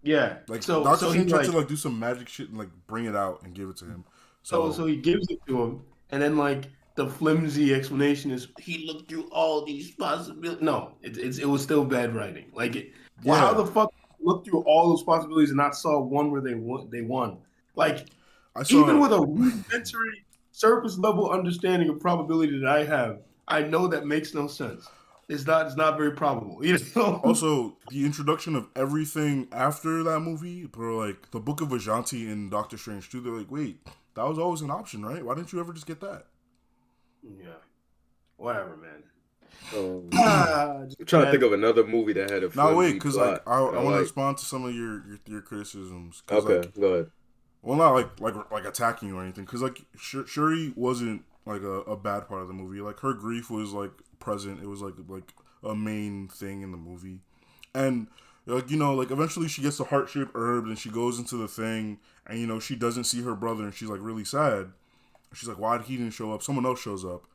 yeah. Like So Doctor so he Strange tried like to like do some magic shit and like bring it out and give it to him. so So he gives it to him, and then like the flimsy explanation is he looked through all these possibilities. No, it was still bad writing. Well, how yeah, the fuck look through all those possibilities and not saw one where they won? Like I even saw. with a rudimentary surface level understanding of probability that I have, I know that makes no sense. It's not very probable. You know. Also, the introduction of everything after that movie, bro, like the Book of Ajanti and Doctor Strange 2, they're like, wait, that was always an option, right? Why didn't you ever just get that? Yeah. Whatever, man. I'm trying to think of another movie that had a Now wait, flimsy because plot. I want to respond to some of your criticisms. Okay, like, go ahead. Well, not like attacking you or anything, because like Shuri wasn't like a bad part of the movie. Like her grief was like present. It was like a main thing in the movie, and like like eventually she gets the heart-shaped herb and she goes into the thing, and she doesn't see her brother and she's like really sad. She's like, why he didn't show up? Someone else shows up.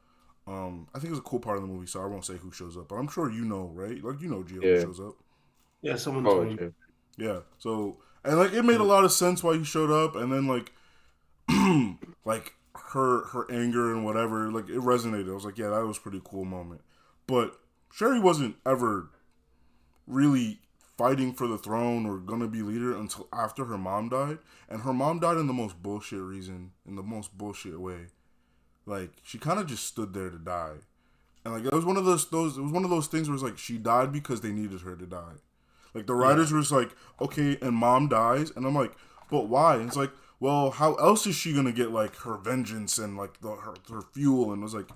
I think it's a cool part of the movie, so I won't say who shows up, but I'm sure you know, right? Like Gio who shows up. Yeah, someone told me. Yeah, so and like it made a lot of sense why he showed up, and then like like her anger and whatever, like it resonated. I was like, yeah, that was a pretty cool moment. But Sherry wasn't ever really fighting for the throne or gonna be leader until after her mom died, and her mom died in the most bullshit reason, in the most bullshit way. Like she kind of just stood there to die, and like it was one of those it was one of those things where it's like she died because they needed her to die. Like the writers were just like, okay, and mom dies, and I'm like, but why? And it's like, well, how else is she gonna get like her vengeance and like her fuel? And it was like,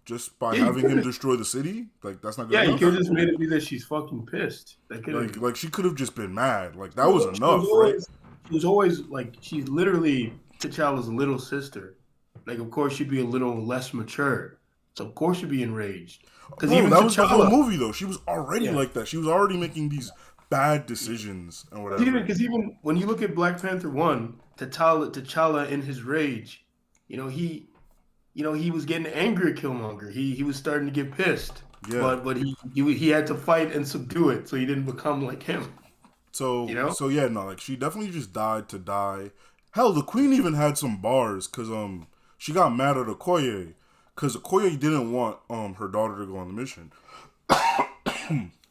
just by having him destroy the city, like that's not good. Yeah, enough. you could have just made it be that she's fucking pissed. Like she could have just been mad. Like that was enough, right? She was always like, she's literally T'Challa's little sister. Like, of course, she'd be a little less mature, so of course she'd be enraged. Because even that was the whole movie, though. She was already like that. She was already making these bad decisions and whatever. Because even when you look at Black Panther 1, T'Challa in his rage, he was getting angry at Killmonger. He was starting to get pissed. Yeah. But he had to fight and subdue it, so he didn't become like him. So yeah, no, like she definitely just died to die. Hell, the Queen even had some bars because she got mad at Okoye. Because Okoye didn't want her daughter to go on the mission.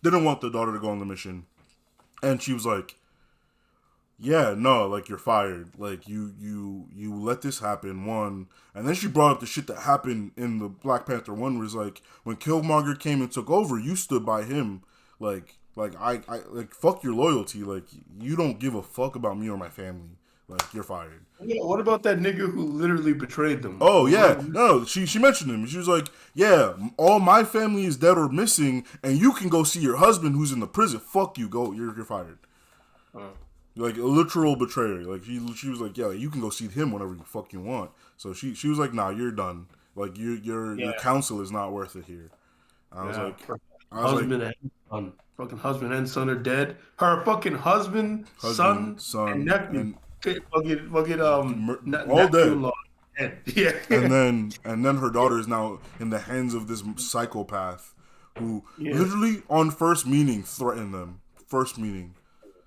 Didn't want the daughter to go on the mission. And she was like, yeah, no, like, you're fired. Like, you let this happen, one. And then she brought up the shit that happened in the Black Panther 1, where it's like, when Killmonger came and took over, you stood by him. Like I fuck your loyalty. Like, you don't give a fuck about me or my family. Like, you're fired. Yeah, what about that nigga who literally betrayed them? Oh, yeah. No, she mentioned him. She was like, yeah, all my family is dead or missing, and you can go see your husband who's in the prison. Fuck you. Go. You're fired. Like, a literal betrayer. Like, she was like, yeah, you can go see him whenever you fuck you want. So she was like, nah, you're done. Like, your counsel is not worth it here. I was like... Fucking husband and son are dead. Her fucking husband, son, and nephew. All dead. Yeah. And then her daughter is now in the hands of this psychopath who literally on first meeting threatened them. First meeting.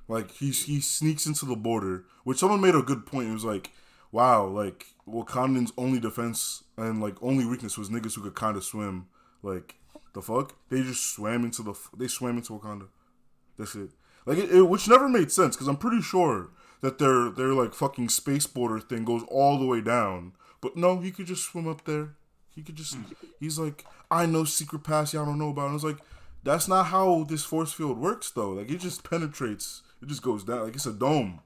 Like he sneaks into the border, which someone made a good point. It was like, wow, like Wakandan's only defense and like only weakness was niggas who could kind of swim. Like the fuck? They just swam into Wakanda. That's it. Like it which never made sense because I'm pretty sure that their like fucking space border thing goes all the way down. But no, he could just swim up there. He's like, I know secret paths y'all don't know about. And I was like, that's not how this force field works though. Like it just penetrates. It just goes down. Like it's a dome.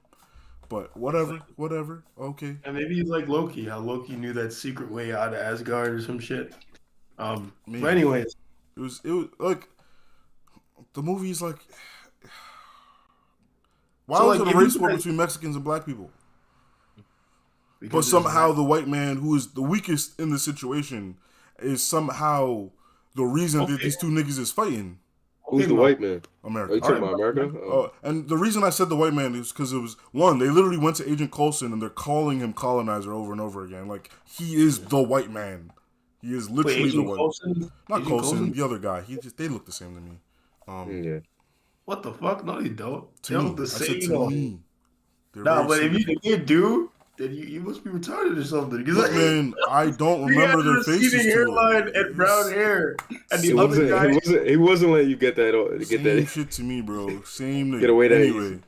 But whatever. Okay. And maybe he's like Loki, how Loki knew that secret way out of Asgard or some shit. But anyways. It was like the movie's like why was it a race war between Mexicans and black people? But somehow the white man, who is the weakest in the situation, is somehow the reason that these two niggas is fighting. Who's the white man? America. Are you talking about America? Oh. And the reason I said the white man is because it was, one, they literally went to Agent Coulson and they're calling him colonizer over and over again. Like, he is the white man. He is literally the white man. Not Coulson, the other guy. They look the same to me. Yeah. What the fuck? No, they don't. They look the same. I said to me. Nah, but if you do, then you must be retarded or something. Look, man, I don't remember their faces. Receding hairline and brown hair, and the other guy. He wasn't letting you get that. Same shit to me, bro. Same. Get away that anyway.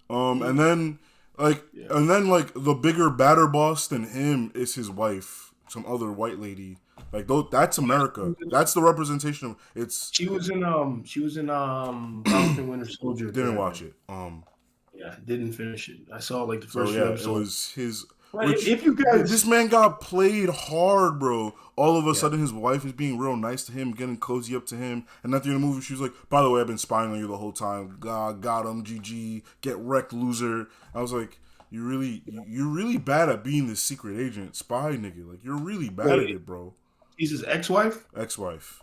And then the bigger, badder boss than him is his wife, some other white lady. Like, that's America. That's the representation of it's. She was in Falcon Winter Soldier. Didn't watch it. Yeah, didn't finish it. I saw like the So first few yeah, it episodes. was his. But Which if you guys, this man got played hard, bro. All of a Yeah. sudden, his wife is being real nice to him, getting cozy up to him, and at the end of the movie, she was like, "By the way, I've been spying on you the whole time. God, got him, GG, get wrecked, loser." I was like, "You're really bad at being this secret agent spy nigga. Like, you're really bad at it, bro." he's his ex-wife. Ex-wife,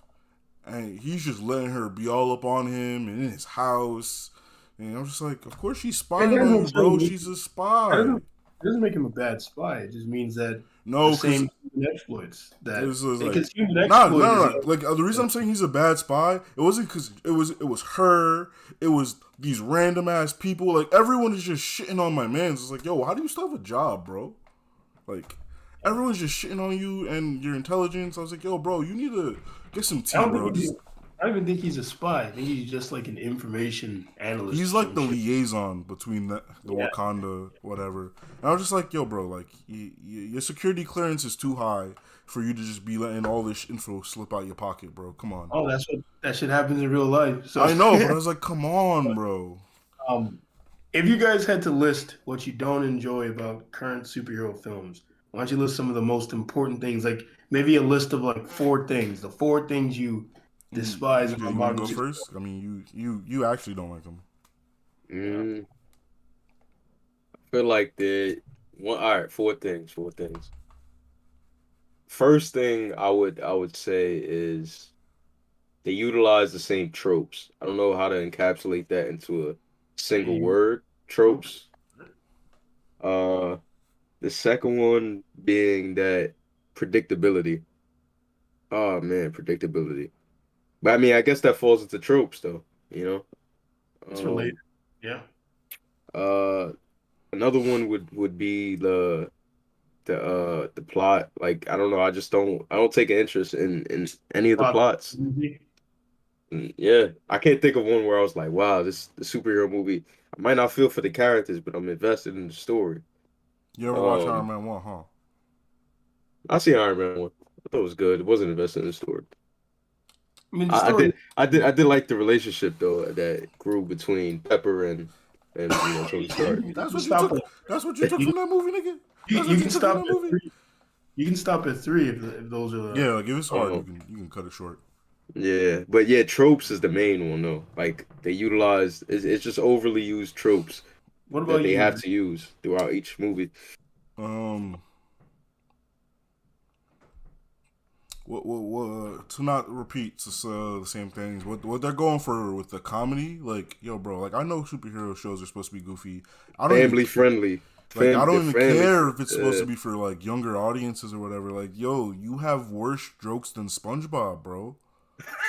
and he's just letting her be all up on him and in his house. And I'm just like, of course she's spying on you, bro. She's a spy. It doesn't make him a bad spy. It just means that No, the same human exploits that This was like, because human no. exploits. Like the reason I'm saying he's a bad spy, it wasn't because it was her. It was these random ass people. Like everyone is just shitting on my man's. It's like, yo, how do you still have a job, bro? Like everyone's just shitting on you and your intelligence. I was like, yo, bro, you need to get some tea, bro. I don't even think he's a spy. I think he's just like an information analyst. He's like the liaison between the Wakanda, whatever. And I was just like, yo, bro, like, your security clearance is too high for you to just be letting all this info slip out your pocket, bro. Come on. Oh, that shit happens in real life. So I know, but I was like, come on, bro. If you guys had to list what you don't enjoy about current superhero films, why don't you list some of the most important things? Like maybe a list of like 4 things. The 4 things you despise. Okay, you want to go first? I mean, you actually don't like them. I feel like all right, 4 things. First thing I would say is they utilize the same tropes. I don't know how to encapsulate that into a single word. Tropes. The second one being that predictability. Oh man, predictability. But I mean, I guess that falls into tropes, though. You know, It's related. Yeah. Another one would be the plot. Like I don't know, I don't take an interest in any of the plots. Yeah, I can't think of one where I was like, wow, the superhero movie. I might not feel for the characters, but I'm invested in the story. You ever watch Iron Man 1, huh? I see Iron Man 1. I thought it was good. It wasn't invested in the story. I mean, I did like the relationship though that grew between Pepper and Tony Stark. That's what you took from that movie, nigga. You can stop at 3. You can stop at 3 if those are. Yeah, like if it's hard, you can cut it short. Yeah, but yeah, tropes is the main one though. Like they utilize it's just overly used tropes. What about that they have to use throughout each movie? What to not repeat the same things. What they're going for with the comedy, like yo, bro. Like I know superhero shows are supposed to be goofy. I don't family friendly. Like I don't even care if it's supposed to be for like younger audiences or whatever. Like yo, you have worse jokes than SpongeBob, bro.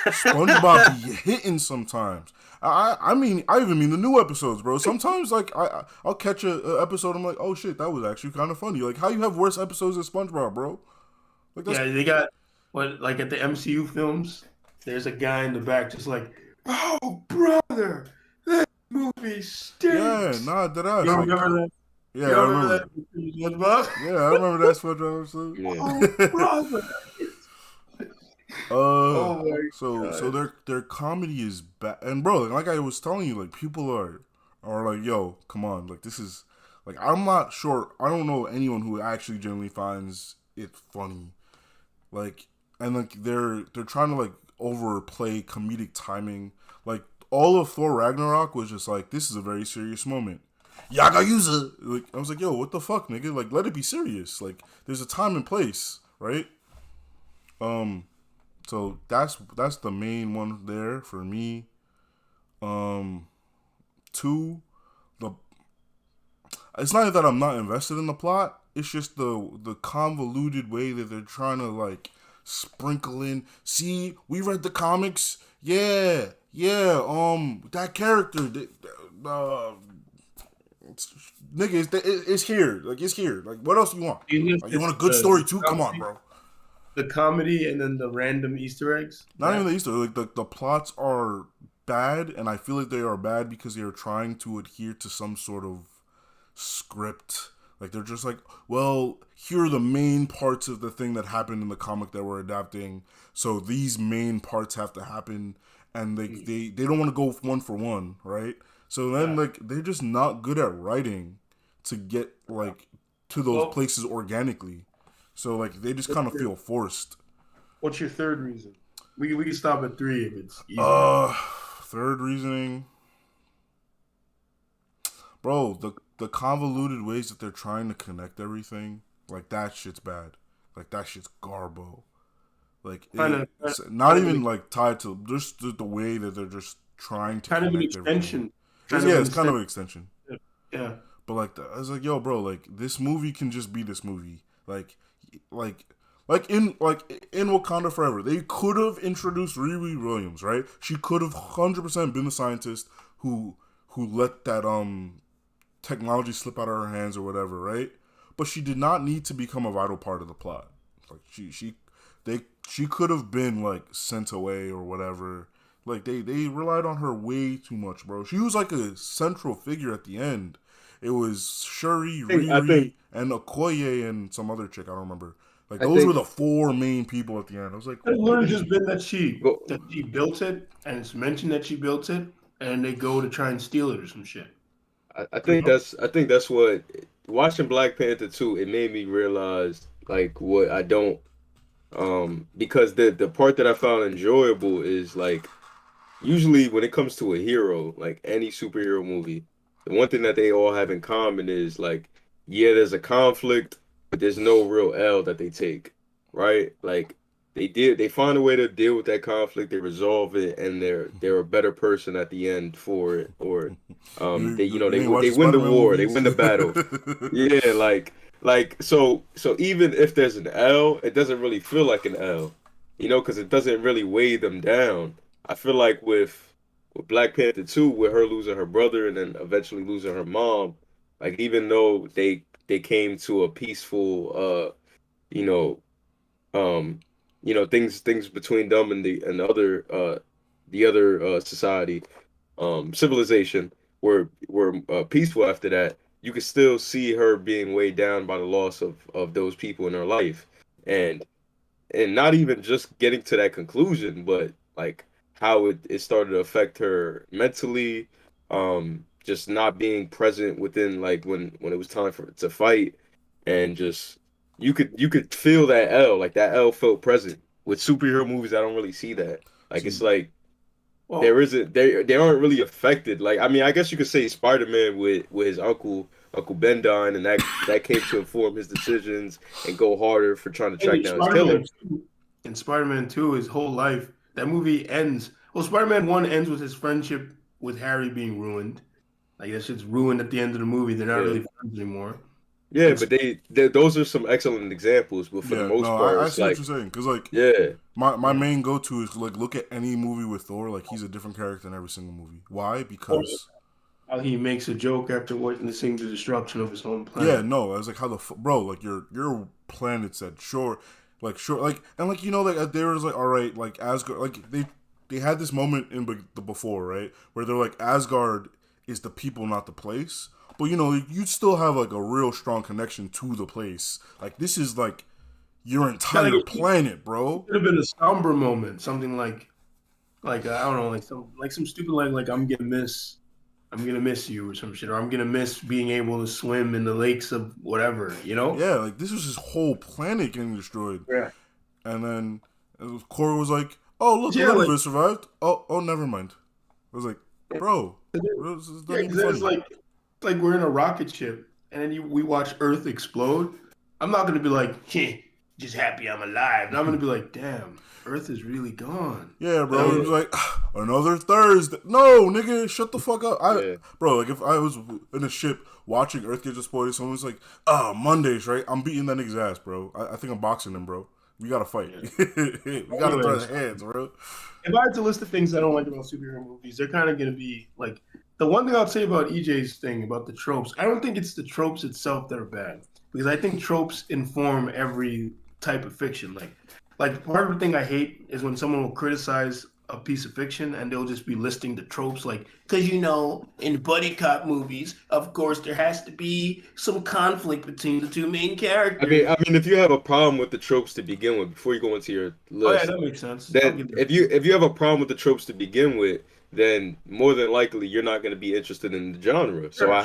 SpongeBob be hitting sometimes. I mean I even mean the new episodes, bro. Sometimes like I'll catch a episode. I'm like, oh shit, that was actually kind of funny. Like how you have worse episodes than SpongeBob, bro? Like they got like at the MCU films. There's a guy in the back just like, oh brother, this movie stinks. Yeah, nah, that ass. You remember that? Yeah, I remember that. SpongeBob? Yeah, I remember that SpongeBob episode. Yeah. Oh brother. Oh my God. So their comedy is bad, and bro, like I was telling you, like people are like, yo, come on, like this is like I'm not sure, I don't know anyone who actually genuinely finds it funny, like, and like they're trying to like overplay comedic timing, like all of Thor Ragnarok was just like this is a very serious moment. Yaga user, like I was like, yo, what the fuck, nigga? Like let it be serious. Like there's a time and place, right? So that's the main one there for me. 2, it's not that I'm not invested in the plot. It's just the convoluted way that they're trying to like sprinkle in. See, we read the comics. Yeah. That character, nigga, it's here. Like it's here. Like what else you want? Like, you want a good story too? Come on, bro. The comedy and then the random Easter eggs. Not even the Easter. Like the plots are bad, and I feel like they are bad because they are trying to adhere to some sort of script. Like they're just like, well, here are the main parts of the thing that happened in the comic that we're adapting. So these main parts have to happen, and they don't want to go one for one, right? So then like they're just not good at writing to get like to those places organically. So like they just kind of feel forced. What's your third reason? We can stop at 3 if it's easy. Third reasoning, bro. The convoluted ways that they're trying to connect everything, like that shit's bad. Like that shit's garbo. Like it's not even like tied to just the way that they're just trying to kind of an connect extension. It's kind of an extension. Yeah. But like I was like, yo, bro, like this movie can just be this movie. Like in Wakanda Forever, they could have introduced Riri Williams, right? She could have 100% been the scientist who let that technology slip out of her hands or whatever, right? But she did not need to become a vital part of the plot. Like she could have been like sent away or whatever. Like they relied on her way too much, bro. She was like a central figure at the end. It was Shuri, Riri, and Okoye and some other chick. I don't remember. Like those were the 4 main people at the end. I was like, it would have just been that she built it, and it's mentioned that she built it, and they go to try and steal it or some shit. I think that's what watching Black Panther 2, it made me realize like what I don't because the part that I found enjoyable is like usually when it comes to a hero, like any superhero movie, the one thing that they all have in common is like, yeah, there's a conflict, but there's no real L that they take, right? Like they find a way to deal with that conflict, they resolve it, and they're a better person at the end for it, or they win the war, they win the battle. Yeah, like so even if there's an L, it doesn't really feel like an L, because it doesn't really weigh them down. I feel like with Black Panther 2, with her losing her brother and then eventually losing her mom, like even though they came to a peaceful you know things between them and the other society, civilization were peaceful after that, you could still see her being weighed down by the loss of those people in her life, and not even just getting to that conclusion, but like how it started to affect her mentally, just not being present within like when it was time to fight, and just you could feel that L, like that L felt present. With superhero movies, I don't really see that. Like it's like they aren't really affected. Like I mean, I guess you could say Spider-Man with his Uncle Ben dying, and that came to inform his decisions and go harder for trying to track down his killer. In Spider-Man 2, his whole life, that movie ends. Well, Spider-Man 1 ends with his friendship with Harry being ruined. Like that shit's ruined at the end of the movie. They're not really friends anymore. Yeah, but those are some excellent examples. But for the most part, I see what you're saying. Because like, my main go-to is like look at any movie with Thor. Like he's a different character in every single movie. Why? Because how he makes a joke after witnessing the destruction of his home planet. Yeah, no, I was like, how bro? Like your planet said sure, like and like like there was like all right, like Asgard, like they had this moment in the before, right, where they're like Asgard is the people, not the place. But you still have like a real strong connection to the place. Like this is like your entire planet, bro. It could have been a somber moment, something like I don't know, like some stupid like I'm gonna miss you or some shit, or I'm gonna miss being able to swim in the lakes of whatever, Yeah, like this was his whole planet getting destroyed. Yeah, and then Korra was like, "Oh look, Elizabeth survived. Oh, never mind." I was like, "Bro, it's like we're in a rocket ship, and then we watch Earth explode. I'm not gonna be like, just happy I'm alive. And I'm gonna be like, damn, Earth is really gone. Yeah, bro. It was like another Thursday. No, nigga, shut the fuck up. Bro, like if I was in a ship watching Earth get destroyed, someone was like, Mondays, right? I'm beating that nigga's ass, bro. I think I'm boxing him, bro. We gotta fight. Yeah. We gotta throw his hands, bro. If I had to list the things I don't like about superhero movies, they're kind of gonna be like. The one thing I'll say about EJ's thing about the tropes, I don't think it's the tropes itself that are bad, because I think tropes inform every type of fiction. Like part of the thing I hate is when someone will criticize a piece of fiction, and they'll just be listing the tropes, like, because in buddy cop movies, of course, there has to be some conflict between the two main characters. I mean, if you have a problem with the tropes to begin with, before you go into your Oh yeah, list, that makes sense. then if you have a problem with the tropes to begin with, then more than likely you're not going to be interested in the genre. So Sure, I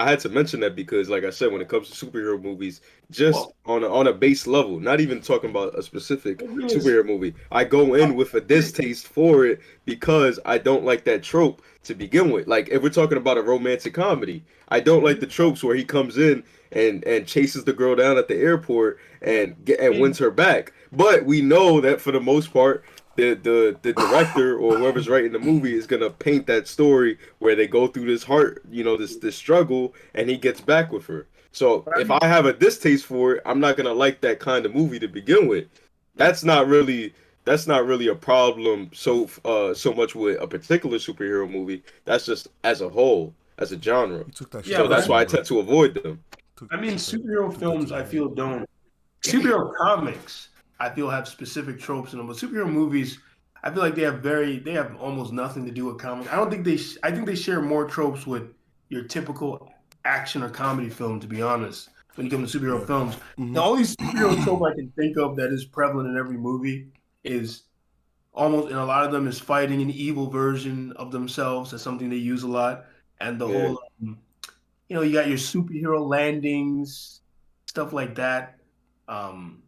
had to mention that because, like I said, when it comes to superhero movies, just Well, on a base level, not even talking about a specific the thing is, superhero movie, I go in with a distaste for it because I don't like that trope to begin with. Like if we're talking about a romantic comedy, I don't like the tropes where he comes in and chases the girl down at the airport and wins her back. But we know that for the most part, the director or whoever's writing the movie is gonna paint that story where they go through this heart, this struggle, and he gets back with her. So if I have a distaste for it, I'm not gonna like that kind of movie to begin with. That's not really a problem so much with a particular superhero movie. That's just as a whole, as a genre. You took that Yeah, So shit that's why I personal, tend to avoid them. bro. I mean, superhero Took that films, to I the feel, head. don't. Superhero comics, I feel, have specific tropes in them, but superhero movies, I feel like they have almost nothing to do with comics. I don't think I think they share more tropes with your typical action or comedy film, to be honest, when you come to superhero Yeah. films. Mhm. The only superhero trope I can think of that is prevalent in every movie is almost, and a lot of them, is fighting an evil version of themselves. That's something they use a lot. And the Yeah. whole, you got your superhero landings, stuff like that. Um,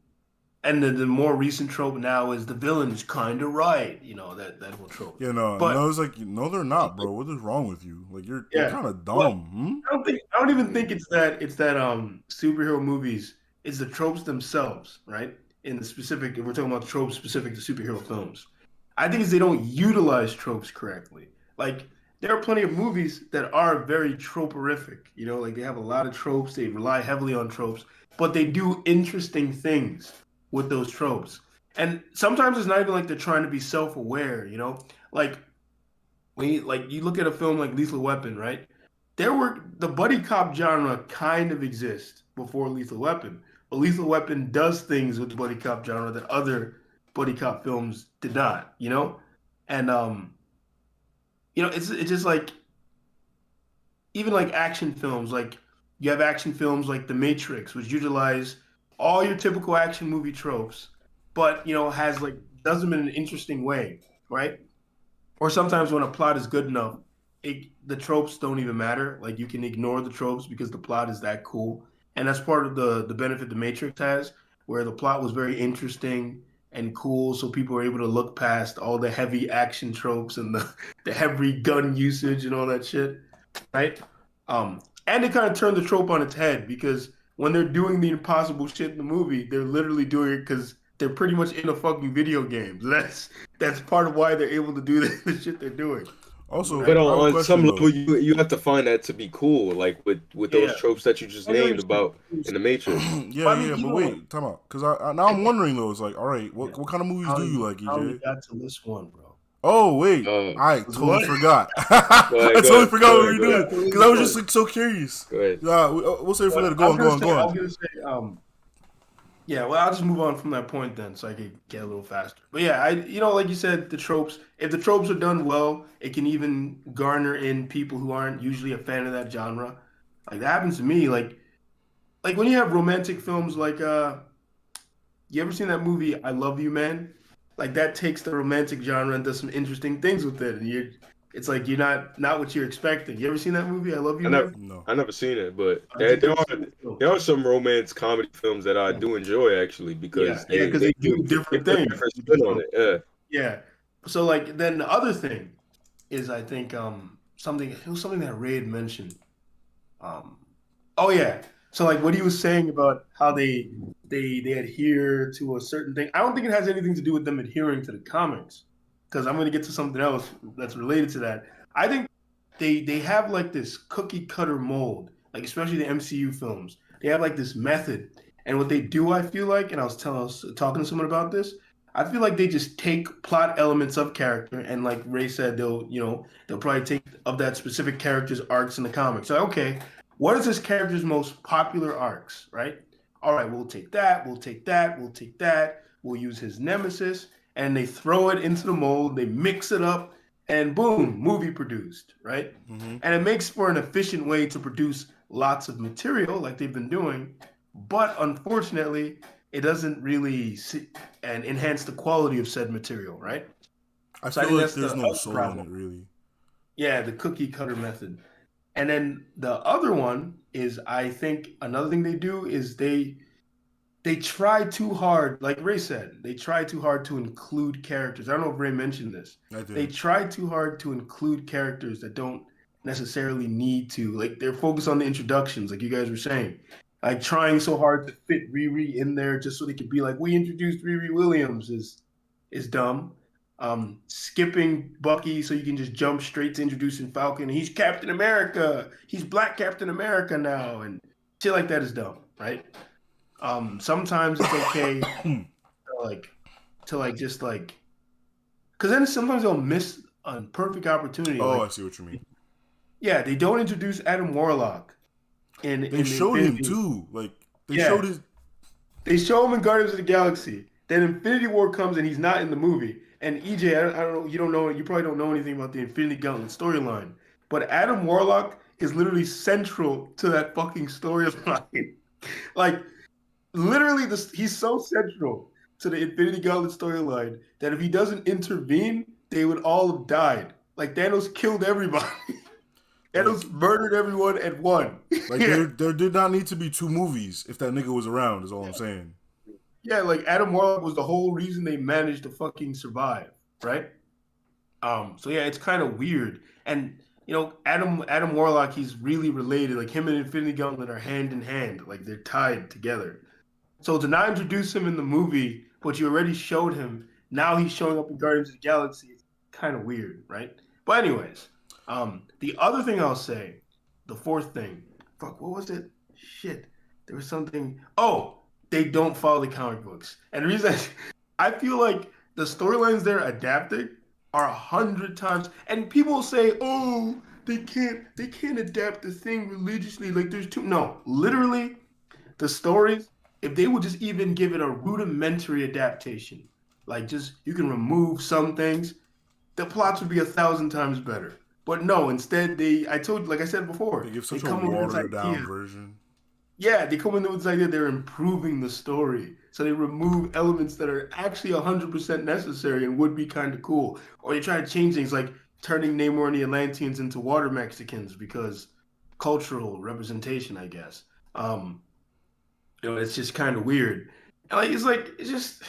and the more recent trope now is the villain is kind of right, that whole trope. Yeah, no, But no, it's like no, they're not, bro. What is wrong with you? Like you're yeah, kind of well, dumb. Hmm? I don't even think it's that superhero movies. It's the tropes themselves, right? In the specific, if we're talking about tropes specific to superhero films, I think it's they don't utilize tropes correctly. Like there are plenty of movies that are very troperific. Like they have a lot of tropes. They rely heavily on tropes, but they do interesting things with those tropes. And sometimes it's not even like they're trying to be self-aware. Like when you look at a film like Lethal Weapon, right? The buddy cop genre kind of exists before Lethal Weapon, but Lethal Weapon does things with the buddy cop genre that other buddy cop films did not. And it's just like, even like action films, like you have action films like The Matrix, which utilize all your typical action movie tropes, but has like does them in an interesting way, right? Or sometimes when a plot is good enough, the tropes don't even matter. Like you can ignore the tropes because the plot is that cool, and that's part of the benefit the Matrix has, where the plot was very interesting and cool, so people were able to look past all the heavy action tropes and the heavy gun usage and all that shit, right? And they kind of turned the trope on its head because when they're doing the impossible shit in the movie, they're literally doing it because they're pretty much in a fucking video game. That's part of why they're able to do the shit they're doing. Also, Right. But I have a on some question level, though. you have to find that to be cool, like with Yeah, those tropes that you just I know named what you're about saying. in the Matrix. Yeah, I mean, yeah, but like, wait, time out, because I now I'm wondering though. It's like, all right, yeah, what kind of movies I do you only, like, I only EJ? got to list one, bro. Oh wait, I Was totally what? forgot. Go I ahead, totally go forgot what ahead, we go were ahead, doing because I was just like so curious. go ahead. Yeah, we'll save it for later. Go on, go on, go I was on. gonna say, yeah, well, I'll just move on from that point then, so I can get a little faster. But yeah, like you said, the tropes. If the tropes are done well, it can even garner in people who aren't usually a fan of that genre. Like that happens to me. Like when you have romantic films, like you ever seen that movie I Love You, Man? Like that takes the romantic genre and does some interesting things with it, and it's like you're not what you're expecting. You ever seen that movie I Love You, I never Man? No. I never seen it, but It's a there good are film. there are some romance comedy films that I do enjoy actually because Yeah, because they do they different put a things. different spin on it. Yeah. Yeah. So like then the other thing is I think something that Ray had mentioned. Um oh yeah. So like what he was saying about how they adhere to a certain thing. I don't think it has anything to do with them adhering to the comics. Because I'm gonna get to something else that's related to that. I think they have like this cookie cutter mold, like especially the MCU films. They have like this method. And what they do, I feel like, and I was talking to someone about this, I feel like they just take plot elements of character, and like Ray said, they'll probably take of that specific character's arcs in the comics. So okay, what is this character's most popular arcs, right? All right, we'll take that, we'll take that, we'll take that, we'll use his nemesis, and they throw it into the mold, they mix it up, and boom, movie produced, right? Mm-hmm. And it makes for an efficient way to produce lots of material like they've been doing, but unfortunately, it doesn't really and enhance the quality of said material, right? I So I feel think like that's the there's no other soul in problem. it, really. Yeah, the cookie cutter method. And then the other one is, I think another thing they do is they try too hard, like Ray said, they try too hard to include characters. I don't know if Ray mentioned this. I They did. try too hard to include characters that don't necessarily need to. Like they're focused on the introductions, like you guys were saying. Like trying so hard to fit Riri in there just so they could be like, we introduced Riri Williams is dumb. Skipping Bucky so you can just jump straight to introducing Falcon. He's Captain America. He's Black Captain America now, and shit like that is dumb, right? Sometimes it's okay to just like, because then sometimes they'll miss a perfect opportunity. Oh, I Like, see what you mean. yeah, they don't introduce Adam Warlock They in showed him Infinity. too. Like they Yeah, showed his. they show him in Guardians of the Galaxy. Then Infinity War comes and he's not in the movie. And EJ, I don't know, you don't know, you probably don't know anything about the Infinity Gauntlet storyline. But Adam Warlock is literally central to that fucking storyline. Like literally, he's so central to the Infinity Gauntlet storyline that if he doesn't intervene, they would all have died. Like Thanos killed everybody. Thanos Like murdered everyone and won. like there did not need to be two movies if that nigga was around. Is all I'm saying. Yeah, like Adam Warlock was the whole reason they managed to fucking survive, right? So yeah, it's kind of weird. And Adam Warlock, he's really related. Like him and Infinity Gauntlet are hand in hand, like they're tied together. So to not introduce him in the movie, but you already showed him, now he's showing up in Guardians of the Galaxy. It's kind of weird, right? But anyways, the other thing I'll say, the fourth thing, fuck, what was it? Shit, there was something. Oh, they don't follow the comic books, and the reason I feel like the storylines they're adapting are 100 times, and people say, oh, they can't adapt the thing religiously. Like there's too no, literally the stories, if they would just even give it a rudimentary adaptation, like just you can remove some things, the plots would be 1,000 times better. But no, instead like I said before, They give they such a come up with this watered idea. down version. Yeah, they come in with this idea they're improving the story. So they remove elements that are actually 100% necessary and would be kind of cool. Or they try to change things like turning Namor and the Atlanteans into water Mexicans because cultural representation, I guess. It's just kind of weird. And it's just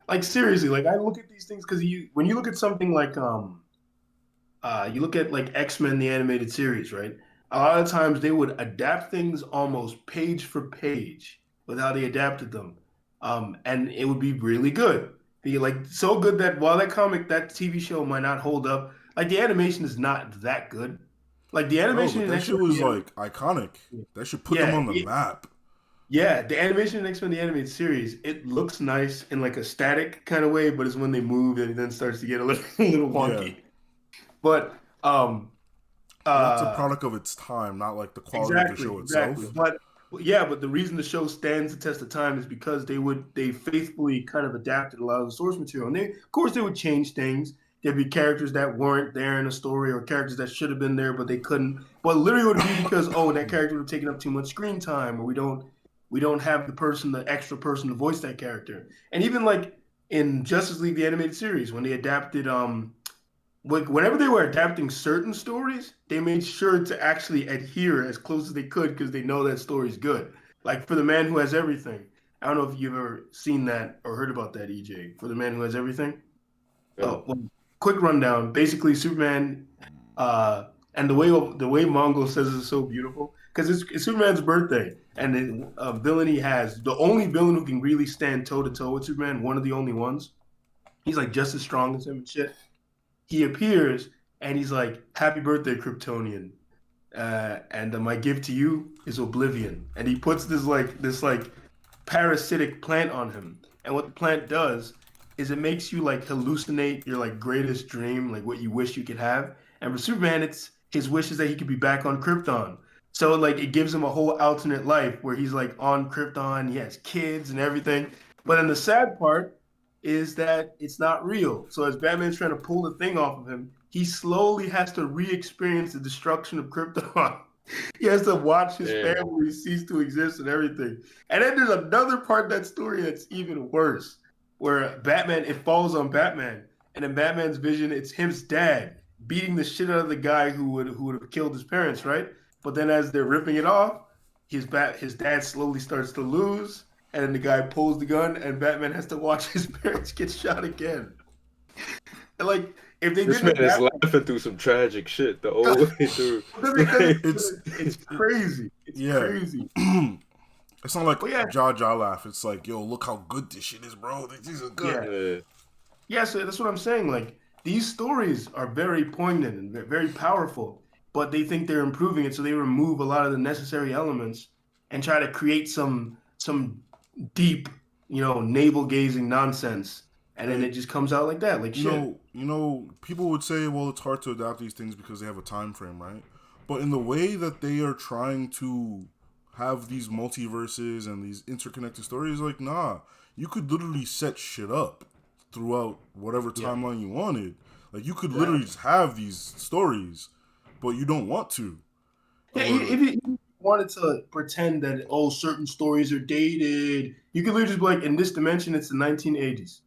like seriously, like I look at these things because when you look at something like you look at like X-Men the animated series, right? A lot of times they would adapt things almost page for page with how they adapted them, and it would be really good. Be like so good that while that TV show might not hold up, like the animation is not that good. Like the Bro, animation but in that shit X-Men, was like iconic. That should put them yeah, on the map. yeah, the animation in X-Men the animated series, it looks nice in like a static kind of way, but it's when they move that it then starts to get a little, a little Yeah. wonky. But Well, that's a product of its time, not like the quality of the show exactly. itself. But yeah, but the reason the show stands the test of time is because they faithfully kind of adapted a lot of the source material, and of course they would change things. There'd be characters that weren't there in a story, or characters that should have been there but they couldn't. But literally, it would be because that character would have taken up too much screen time, or we don't have the extra person to voice that character. And even like in Justice League the animated series, when they adapted whenever they were adapting certain stories, they made sure to actually adhere as close as they could because they know that story's good. Like for The Man Who Has Everything. I don't know if you've ever seen that or heard about that, EJ. For The Man Who Has Everything. Yeah. Oh, well, quick rundown. Basically, Superman, and the way Mongo says it is so beautiful because it's Superman's birthday, and the villain he has, the only villain who can really stand toe to toe with Superman, one of the only ones. He's like just as strong as him and shit. He appears and he's like, "Happy birthday, Kryptonian!" And my gift to you is oblivion. And he puts this parasitic plant on him. And what the plant does is it makes you like hallucinate your like greatest dream, like what you wish you could have. And for Superman, it's his wish is that he could be back on Krypton. So like it gives him a whole alternate life where he's like on Krypton, he has kids and everything. But then the sad part is that it's not real. So as Batman's trying to pull the thing off of him, he slowly has to re-experience the destruction of Krypton. He has to watch his family cease to exist and everything. And then there's another part of that story that's even worse, where Batman, it falls on Batman, and in Batman's vision, it's his dad beating the shit out of the guy who would have killed his parents, right? But then as they're ripping it off, his dad slowly starts to lose, and then the guy pulls the gun, and Batman has to watch his parents get shot again. And like, if they this man is laughing through some tragic shit the whole way through. It's crazy. It's crazy. It's not like Jaw laugh. It's like, yo, look how good this shit is, bro. These are good. Yeah, so that's what I'm saying. Like, these stories are very poignant and very powerful, but they think they're improving it, so they remove a lot of the necessary elements and try to create some deep, navel gazing nonsense, and then it just comes out like that, like shit. People would say, well, it's hard to adapt these things because they have a time frame, right? But in the way that they are trying to have these multiverses and these interconnected stories, like, nah, you could literally set shit up throughout whatever timeline you wanted. Like, you could literally just have these stories, but you don't want to. Yeah, if you wanted to pretend that, certain stories are dated, you could literally just be like, in this dimension, it's the 1980s.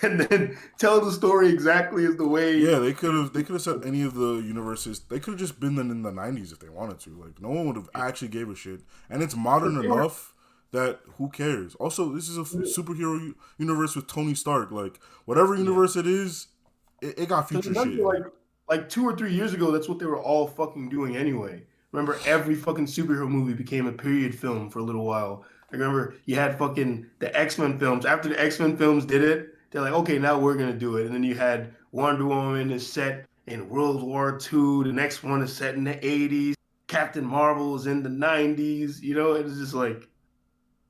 And then tell the story exactly as the way... Yeah, they could have set any of the universes. They could have just been in the 90s if they wanted to. Like, no one would have actually gave a shit. And it's modern enough that who cares? Also, this is a superhero universe with Tony Stark. Like, whatever universe it is, it got future shit. Like 2 or 3 years ago, that's what they were all fucking doing anyway. Remember, every fucking superhero movie became a period film for a little while. I remember you had fucking the X-Men films. After the X-Men films did it, they're like, okay, now we're going to do it. And then you had Wonder Woman is set in World War II. The next one is set in the 80s. Captain Marvel is in the 90s. It's just like...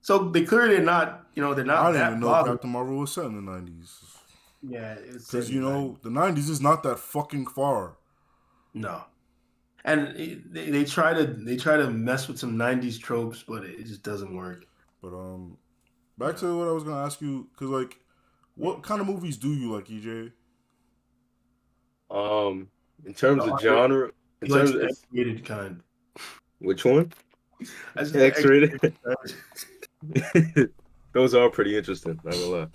So they clearly not, they're not. I didn't even know Captain Marvel was set in the 90s. Yeah, it's because the 90s is not that fucking far. No, and they try to mess with some 90s tropes, but it just doesn't work. But back to what I was gonna ask you, because like, what kind of movies do you like, EJ? In terms of genre, in terms of X-rated kind. Which one? X-rated. Those are pretty interesting, not gonna lie.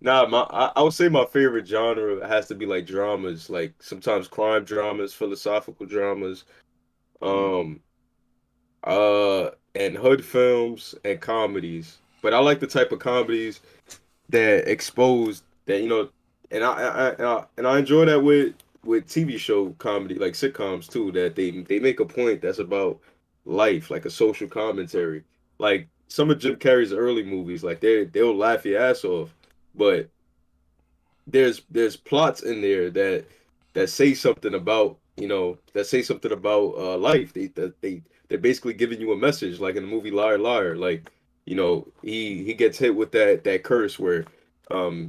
I would say my favorite genre has to be like dramas, like sometimes crime dramas, philosophical dramas, and hood films and comedies. But I like the type of comedies that expose that, and I enjoy that with TV show comedy, like sitcoms too, that they make a point that's about life, like a social commentary. Like some of Jim Carrey's early movies, like they'll laugh your ass off, but there's plots in there that say something about life. They're basically giving you a message, like in the movie Liar Liar. Like, he gets hit with that curse where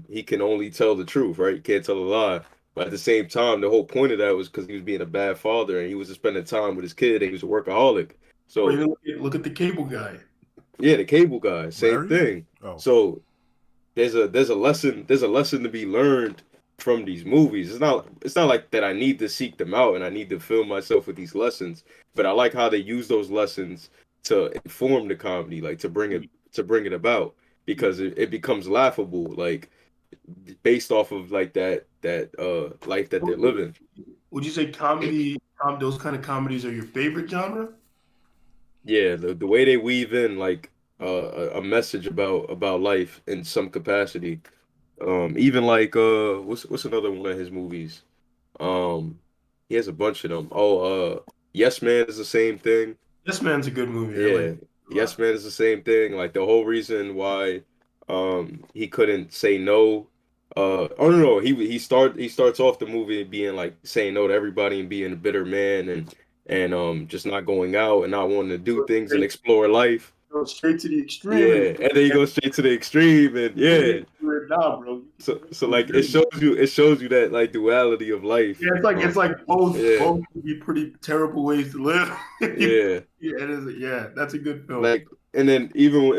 he can only tell the truth, right? He can't tell a lie. But at the same time, the whole point of that was because he was being a bad father and he was spending time with his kid and he was a workaholic. So look at the Cable Guy. Yeah, the Cable Guy, same thing. Oh. So there's a lesson to be learned from these movies. It's not like that I need to seek them out and I need to fill myself with these lessons, but I like how they use those lessons to inform the comedy, like to bring it about, because it becomes laughable, like based off of like that life that they're living. Would you say those kind of comedies are your favorite genre? Yeah, the way they weave in like a message about life in some capacity. Even like what's another one of his movies? He has a bunch of them. Yes Man is the same thing. Yes Man's a good movie. Yeah, Yes Man is the same thing. Like the whole reason why he couldn't say no. No, he starts off the movie being like saying no to everybody and being a bitter man and just not going out and not wanting to do things and explore life. Go straight to the extreme. Yeah, and then you go straight to the extreme, and yeah, like, nah, bro. So like it shows you that like duality of life. Yeah, it's like both Yeah. can be pretty terrible ways to live. Yeah. Yeah, it is. Yeah, that's a good film. Like, and then even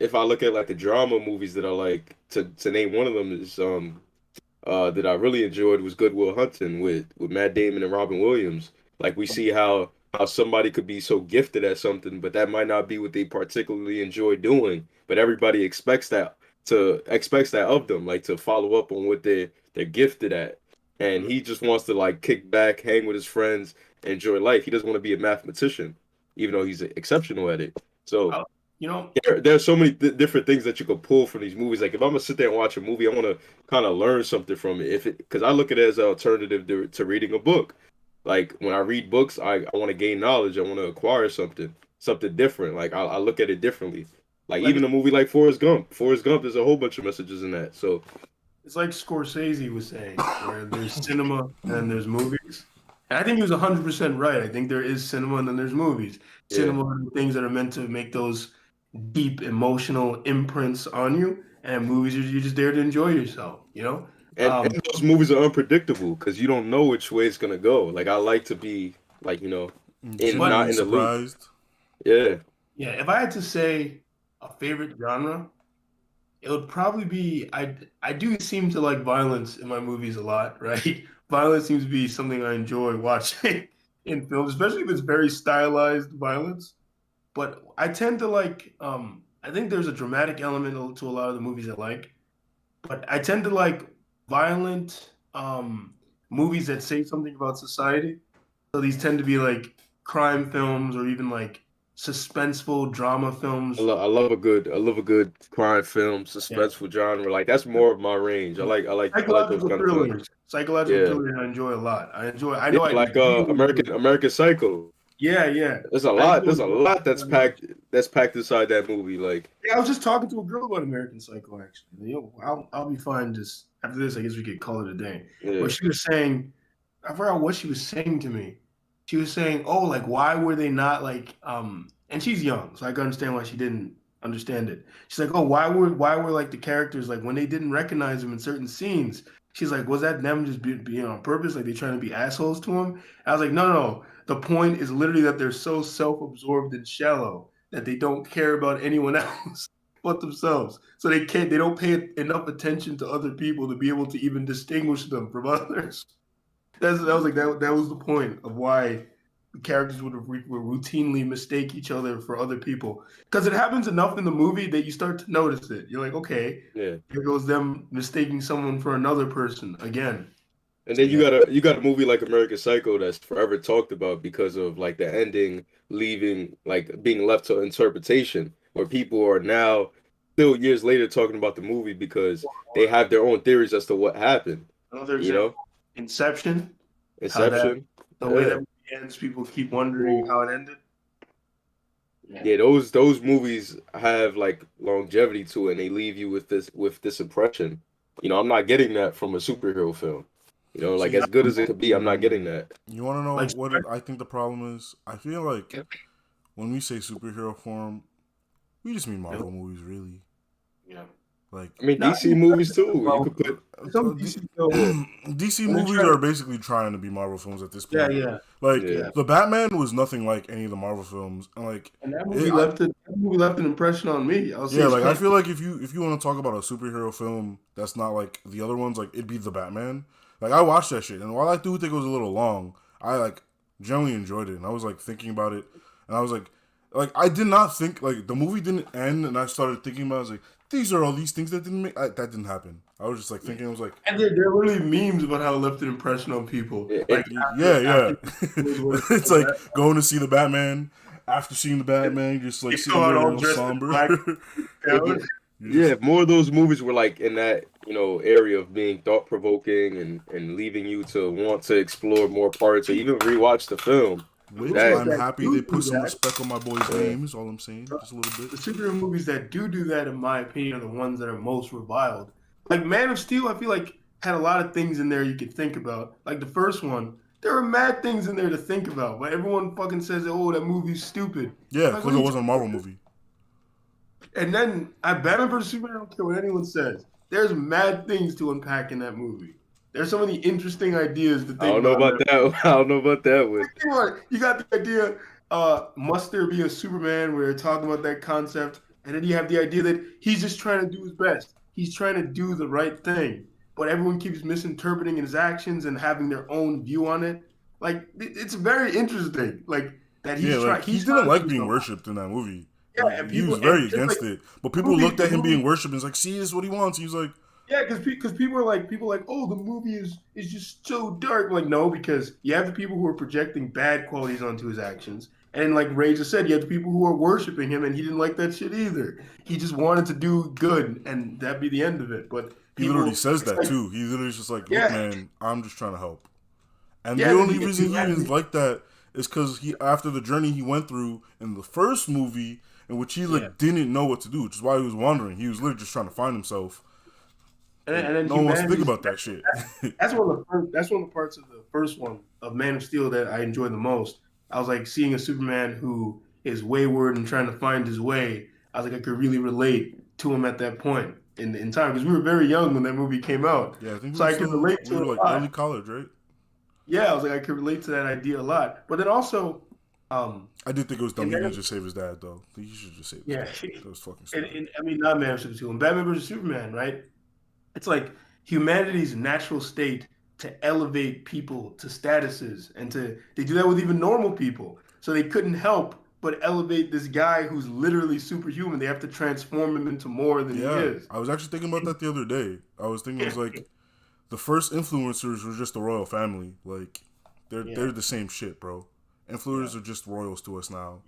if I look at like the drama movies that I like, to name one of them is that I really enjoyed was Good Will Hunting with Matt Damon and Robin Williams. Like we see how somebody could be so gifted at something, but that might not be what they particularly enjoy doing. But everybody expects that of them, like to follow up on what they're gifted at. And he just wants to like kick back, hang with his friends, enjoy life. He doesn't want to be a mathematician, even though he's exceptional at it. So You know, there's so many different things that you could pull from these movies. Like if I'm gonna sit there and watch a movie, I want to kind of learn something from it. Because I look at it as an alternative to reading a book. Like when I read books, I want to gain knowledge. I want to acquire something different. Like I look at it differently. Like even a movie like Forrest Gump. Forrest Gump, there's a whole bunch of messages in that. So it's like Scorsese was saying, where there's cinema and there's movies. And I think he was 100% right. I think there is cinema and then there's movies. Yeah. Cinema are things that are meant to make those deep emotional imprints on you, and movies you're just there to enjoy yourself, you know? and those movies are unpredictable because you don't know which way it's gonna go. Like I like to be like, not in the loop. Yeah. Yeah, if I had to say a favorite genre, it would probably be I do seem to like violence in my movies a lot, right? Violence seems to be something I enjoy watching in films, especially if it's very stylized violence. But I tend to like I think there's a dramatic element to a lot of the movies I like, but I tend to like violent movies that say something about society. So these tend to be like crime films or even like suspenseful drama films. I love a good crime film, suspenseful genre. Like that's more of my range. I like those kind of films. Psychological thrillers I enjoy a lot. I know like American Psycho. Yeah. There's a lot that's packed inside that movie. Like I was just talking to a girl about American Psycho actually. You know, I'll be fine just after this. I guess we could call it a day. Yeah. But she was saying, I forgot what she was saying to me. She was saying, "Oh, like why were they not like?" And she's young, so I can understand why she didn't understand it. She's like, "Oh, why were like the characters like when they didn't recognize them in certain scenes?" She's like, "Was that them just being on purpose? Like they trying to be assholes to him?" I was like, "No. The point is literally that they're so self-absorbed and shallow that they don't care about anyone else but themselves. So they don't pay enough attention to other people to be able to even distinguish them from others." That was the point of why the characters would routinely mistake each other for other people, because it happens enough in the movie that you start to notice it. You're like, okay, yeah, here goes them mistaking someone for another person again. And then you got a movie like American Psycho that's forever talked about because of like the ending leaving like being left to interpretation, where people are now still years later talking about the movie because they have their own theories as to what happened. Another example, Inception. The way that ends, people keep wondering how it ended. Yeah, those movies have like longevity to it, and they leave you with this impression. I'm not getting that from a superhero film. Like as good as it could be, I'm not getting that. You want to know what I think the problem is? I feel like when we say superhero form, we just mean Marvel movies, really. Yeah. Like, I mean, DC movies too. You could put DC movies are basically trying to be Marvel films at this point. Yeah. The Batman was nothing like any of the Marvel films, and that movie left an impression on me. I feel like if you want to talk about a superhero film that's not like the other ones, like it'd be the Batman. Like I watched that shit, and while I do think it was a little long, I like generally enjoyed it, and I was like thinking about it, and I was like I did not think like the movie didn't end, and I started thinking about it, I was like, these are all these things that that didn't happen. I was just like thinking, I was like, and there are really memes about how it left an impression on people. Like, it's like going to see the Batman. After seeing the Batman, just like sitting there all somber. Yeah, more of those movies were like in that area of being thought provoking and leaving you to want to explore more parts or even rewatch the film. Which I'm happy they put some respect on my boy's name, is all I'm saying. Just a little bit. The superhero movies that do that, in my opinion, are the ones that are most reviled. Like Man of Steel, I feel like had a lot of things in there you could think about. Like the first one, there were mad things in there to think about, but everyone fucking says, "Oh, that movie's stupid." Yeah, because it wasn't a Marvel movie. And then Batman vs Superman, I don't care what anyone says. there's mad things to unpack in that movie. There's so many interesting ideas to I think don't know about. about that. I don't know about that one. You got the idea, must there be a Superman where they're talking about that concept, and then you have the idea that he's just trying to do his best. He's trying to do the right thing, but everyone keeps misinterpreting his actions and having their own view on it. Like it's very interesting. Like that Yeah, he's trying. like he He's didn't trying to like do being so. worshipped in that movie. Yeah, and He people was very and just against like it. But people looked at him the being movie, worshipped and was like, see, this is what he wants. He was like, yeah, because people are like, oh, the movie is just so dark. Like, no, because you have the people who are projecting bad qualities onto his actions, and like Ray just said, you have the people who are worshiping him, and he didn't like that shit either. He just wanted to do good, and that'd be the end of it. But he literally people, says it's that like, too. He literally is just like, look, yeah, man, I'm just trying to help. And yeah, the and only then reason he and is like that is because he, after the journey he went through in the first movie, in which he yeah, didn't know what to do, which is why he was wandering. He was literally just trying to find himself. and then No one wants to think humanity's about that shit. that's one of the parts of the first one of Man of Steel that I enjoyed the most. I was like seeing a Superman who is wayward and trying to find his way. I was like I could really relate to him at that point in time because we were very young when that movie came out, Yeah, I think so I could relate we to were it like a early lot. college, right? Yeah, I was like I could relate to that idea a lot. But then also, I did think it was dumb. and He didn't then just save his dad though. He should just save his yeah, dad. That was fucking and, stupid. and I mean not Man of Steel 2 and Batman versus Superman, right? It's like humanity's natural state to elevate people to statuses and to they do that with even normal people. So they couldn't help but elevate this guy who's literally superhuman. They have to transform him into more than he Yeah, is. I was actually thinking about that the other day. I was thinking it was like the first influencers were just the royal family. Like Yeah, they're the same shit, bro. yeah. Influencers are just royals to us now.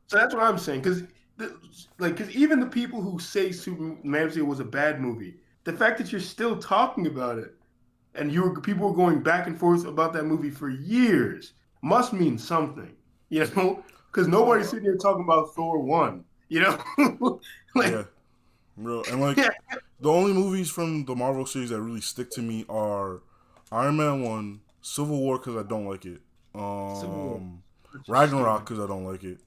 So that's what I'm saying. Because even the people who say Man of Steel was a bad movie, the fact that you're still talking about it and people were going back and forth about that movie for years must mean something, you know? Because nobody's sitting here talking about Thor 1, you know? like, Yeah, real. And like yeah, the only movies from the Marvel series that really stick to me are Iron Man 1, Civil War because I don't like it, Civil War. It's just Ragnarok stupid. because I don't like it.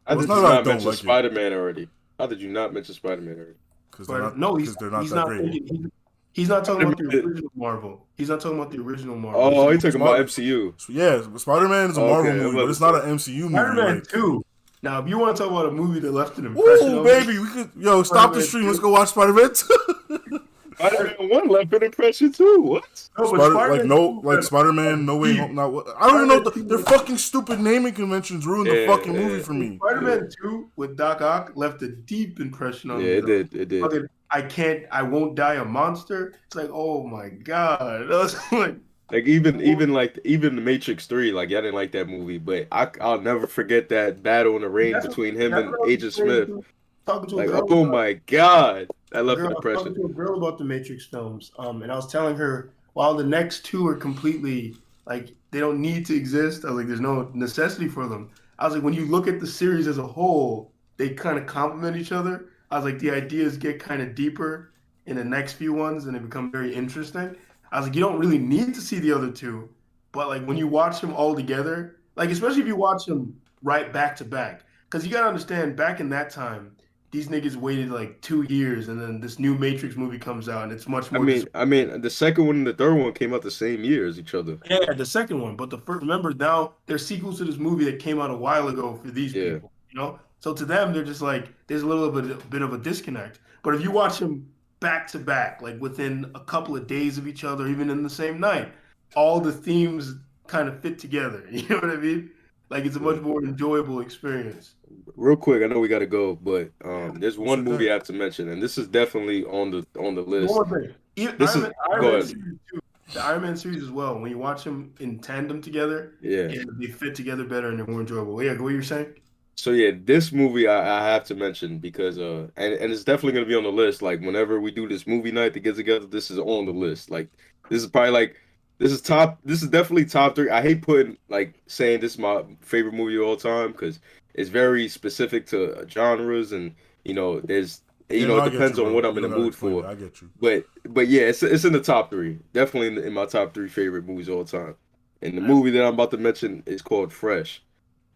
How Well, it's did not you that I not don't mention like it Spider-Man already? How did you not mention Spider-Man already? But no, because they're not he's that not great. thinking, he's not talking about the Spider-Man. original Marvel. He's not talking about the original Marvel. He's Oh, talking you about talking about Spider, MCU? yeah, Spider Man is a Marvel Okay, I'm movie, about but to it's not say. an MCU movie. Spider-Man Like, 2. Now, if you want to talk about a movie that left an impression ooh, on me, baby, we could stop the Spider-Man stream. Let's 2. go watch Spider Man 2. Spider-Man 1 left an impression too. What? No, but Spider Spider-Man 2 like went Spider Man No Way deep. Home. Not I don't even know Spider-Man 2 their went fucking stupid naming conventions ruined the Yeah, fucking movie for me. yeah, Spider-Man 2 with Doc Ock left a deep impression on yeah. me, It though. did. It did. Fucking, I won't die a monster. It's like, oh my God. I was like, Like even the Matrix 3, like y'all didn't like that movie, but I'll never forget that battle in the rain between him that's and what I was Agent saying Smith. too. Talking to a Like, girl oh about my God, that left an I was talking impression. to a girl about the Matrix films, and I was telling her while the next two are completely like they don't need to exist. I was like, there's no necessity for them. I was like, when you look at the series as a whole, they kind of complement each other. I was like, the ideas get kind of deeper in the next few ones, and they become very interesting. I was like, you don't really need to see the other two, but like when you watch them all together, like especially if you watch them right back to back, because you gotta understand, back in that time these niggas waited like 2 years, and then this new Matrix movie comes out, and it's much more. I mean, the second one and the third one came out the same year as each other. Yeah, the second one, but the first. Remember now, there's sequels to this movie that came out a while ago for these Yeah, people. You know, so to them, they're just like there's a little bit of a disconnect. But if you watch them back to back, like within a couple of days of each other, even in the same night, all the themes kind of fit together. You know what I mean? Like it's a yeah. much more enjoyable experience. Real quick, I know we got to go, but there's What's one your movie guy? I have to mention, and this is definitely on the list. One more thing, This is Iron go Man ahead. series too. The Iron Man series as well. When you watch them in tandem together, Yeah. yeah, they fit together better and they're more enjoyable. Yeah, go what you're saying. So yeah, this movie I have to mention because and it's definitely gonna be on the list. Like whenever we do this movie night to get together, this is on the list. Like this is probably like this is definitely top three. I hate putting like saying this is my favorite movie of all time because it's very specific to genres and there's Yeah, no, it I get you, depends on bro. what I'm You in the don't gotta mood explain it. for. I get you. But yeah, it's in the top three. Definitely in my top three favorite movies of all time. And the movie that I'm about to mention is called Fresh.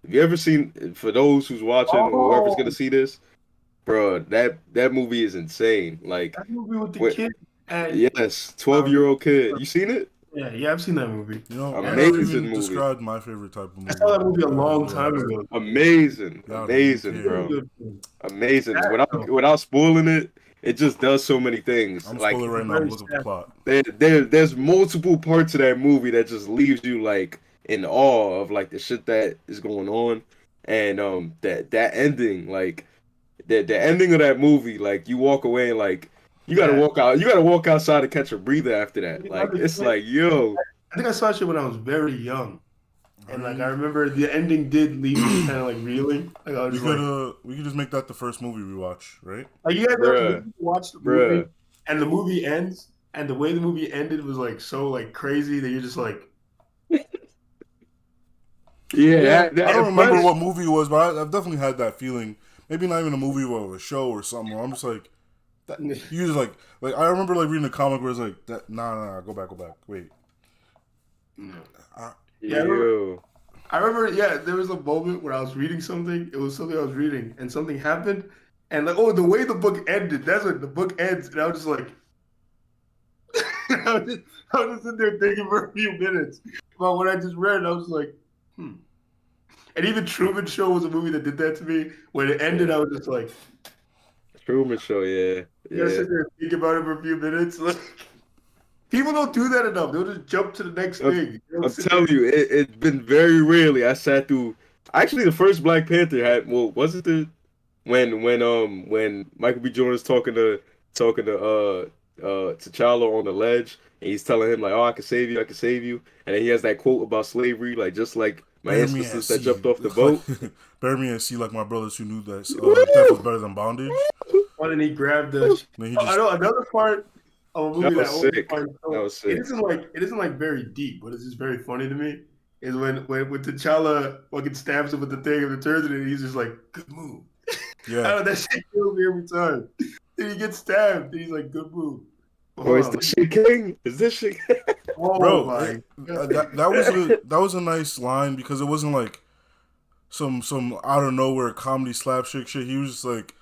Have you ever seen, for those who's watching or whoever's Oh, gonna see this, bro, that movie is insane. Like, that movie with the what, kid. And Yes, 12-year-old kid. You seen it? yeah, I've seen that movie. You know, I And never Amazing even movie. described my favorite type of movie. I saw that movie a Y'all long just time realized. ago. Amazing, Y'all amazing, didn't bro. care. Good film. Amazing. Sad, Without though. without spoiling it, it just does so many things. I'm Like spoiling right now. I'm Very looking up the sad. plot. there's multiple parts of that movie that just leaves you like in awe of like the shit that is going on, and that ending, like the ending of that movie, like you walk away and like Yeah. you gotta walk outside to catch a breather after that. Like it's like yo, I think I saw shit when I was very young. I And like mean, I remember the ending did leave me kind of like reeling. Like I was just we could just make that the first movie we watch, right? like you guys ever bruh, watch the movie bruh. and the movie ends and the way the movie ended was like so like crazy that you're just like Yeah, Yeah, I don't remember first, what movie it was, but I've definitely had that feeling. Maybe not even a movie, but a show or something. Where I'm just like, that, you just like I remember like reading a comic where it's like, that, nah, go back, wait. Yeah, yo, I remember, yeah, there was a moment where I was reading something. It was something I was reading, and something happened, and like, oh, the way the book ended. That's what the book ends, and I was just like, I was just sitting there thinking for a few minutes about what I just read. And I was like, hmm. And even Truman Show was a movie that did that to me. When it ended, I was just like, Truman Show, yeah, you gotta yeah. sit there and think about it for a few minutes. Like, people don't do that enough. They'll just jump to the next thing. I'm telling you, it's been very rarely I sat through. Actually, the first Black Panther had, well, was it the when Michael B. Jordan's talking to T'Challa on the ledge, and he's telling him like, "Oh, I can save you," and then he has that quote about slavery, like just like my Bury me at ancestors that sea, jumped off the like, boat. bury me at sea like my brothers who knew that death was Woo! better than bondage. And then he grabbed the. Then he Oh, I just know another part of a movie That that I was always sick. find That so was sick. it isn't like very deep, but it's just very funny to me. Is when T'Challa fucking stabs him with the thing and it turns it, and he's just like, "Good move." I yeah. don't know, that shit kills me every time. Then he gets stabbed, and he's like, "Good move." But Or hold is on, this shit king? Is this shit? oh Bro, my god, that was a nice line because it wasn't like some out of nowhere comedy slapstick shit. He was just like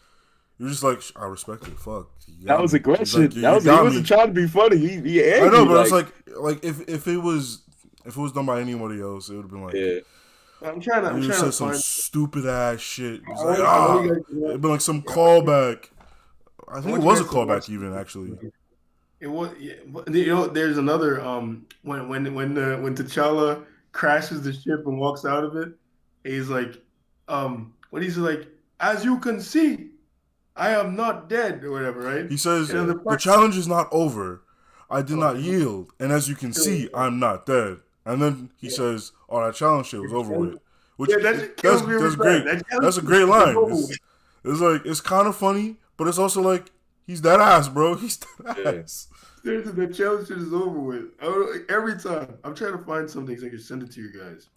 I respect it. Fuck, you That got was me. He's aggression. like, That you was he got wasn't me. trying to be funny. He I angry know, but it's like like if it was done by anybody else, it would have been like yeah. I'm he would have trying said to some find. stupid ass shit. He's I like want you guys to it'd watch. been like some I callback. I think it want you was a guys to watch. callback even actually. It was, yeah, but, you know, there's another when T'Challa crashes the ship and walks out of it, he's like, when he's like, as you can see, I am not dead or whatever, right? He says And the the part, challenge is not over. I did not oh, yield, and as you can see, I'm not dead. And then he says, "Oh, that challenge shit was over with," which yeah, that shit kills me every that's time. great. That That's a challenge great is line. over with. It's like it's kind of funny, but it's also like he's that ass, bro. He's that Yeah. ass. Seriously, the challenge shit is over with. Every time I'm trying to find something so I can send it to you guys.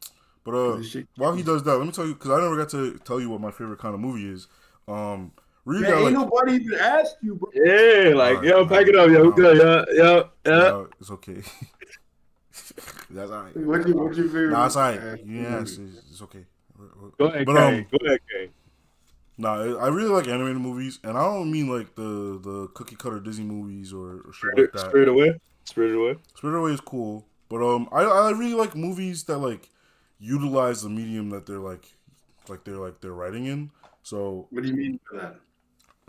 But This shit while he does that, let me tell you because I never got to tell you what my favorite kind of movie is. Really, man, got ain't like nobody even asked you, bro. Yeah, like Alright, yo, pack it up, yo, good, yeah. yeah, it's okay. That's alright. What's your favorite? Nah, it's alright. Yes, it's okay. Go ahead, But Kane. Go ahead, Kane. nah, I really like animated movies, and I don't mean like the cookie cutter Disney movies or shit like that. Spirit away. Spirit away. Spirited Away is cool, but I really like movies that like utilize the medium that they're writing in. So What do you mean by that?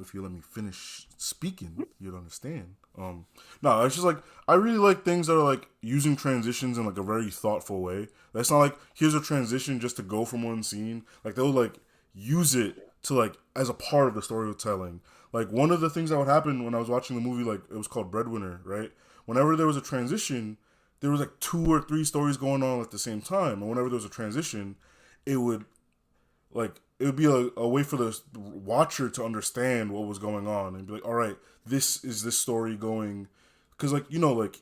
if you let me finish speaking, you'd understand. No, it's just like I really like things that are like using transitions in like a very thoughtful way. That's not like here's a transition just to go from one scene. Like they'll like use it to like as a part of the storytelling. Like one of the things that would happen when I was watching the movie, like it was called Breadwinner, right? Whenever there was a transition, there was like 2 or 3 stories going on at the same time, and whenever there was a transition, it would be a way for the watcher to understand what was going on and be like, all right, this is this story going, because like like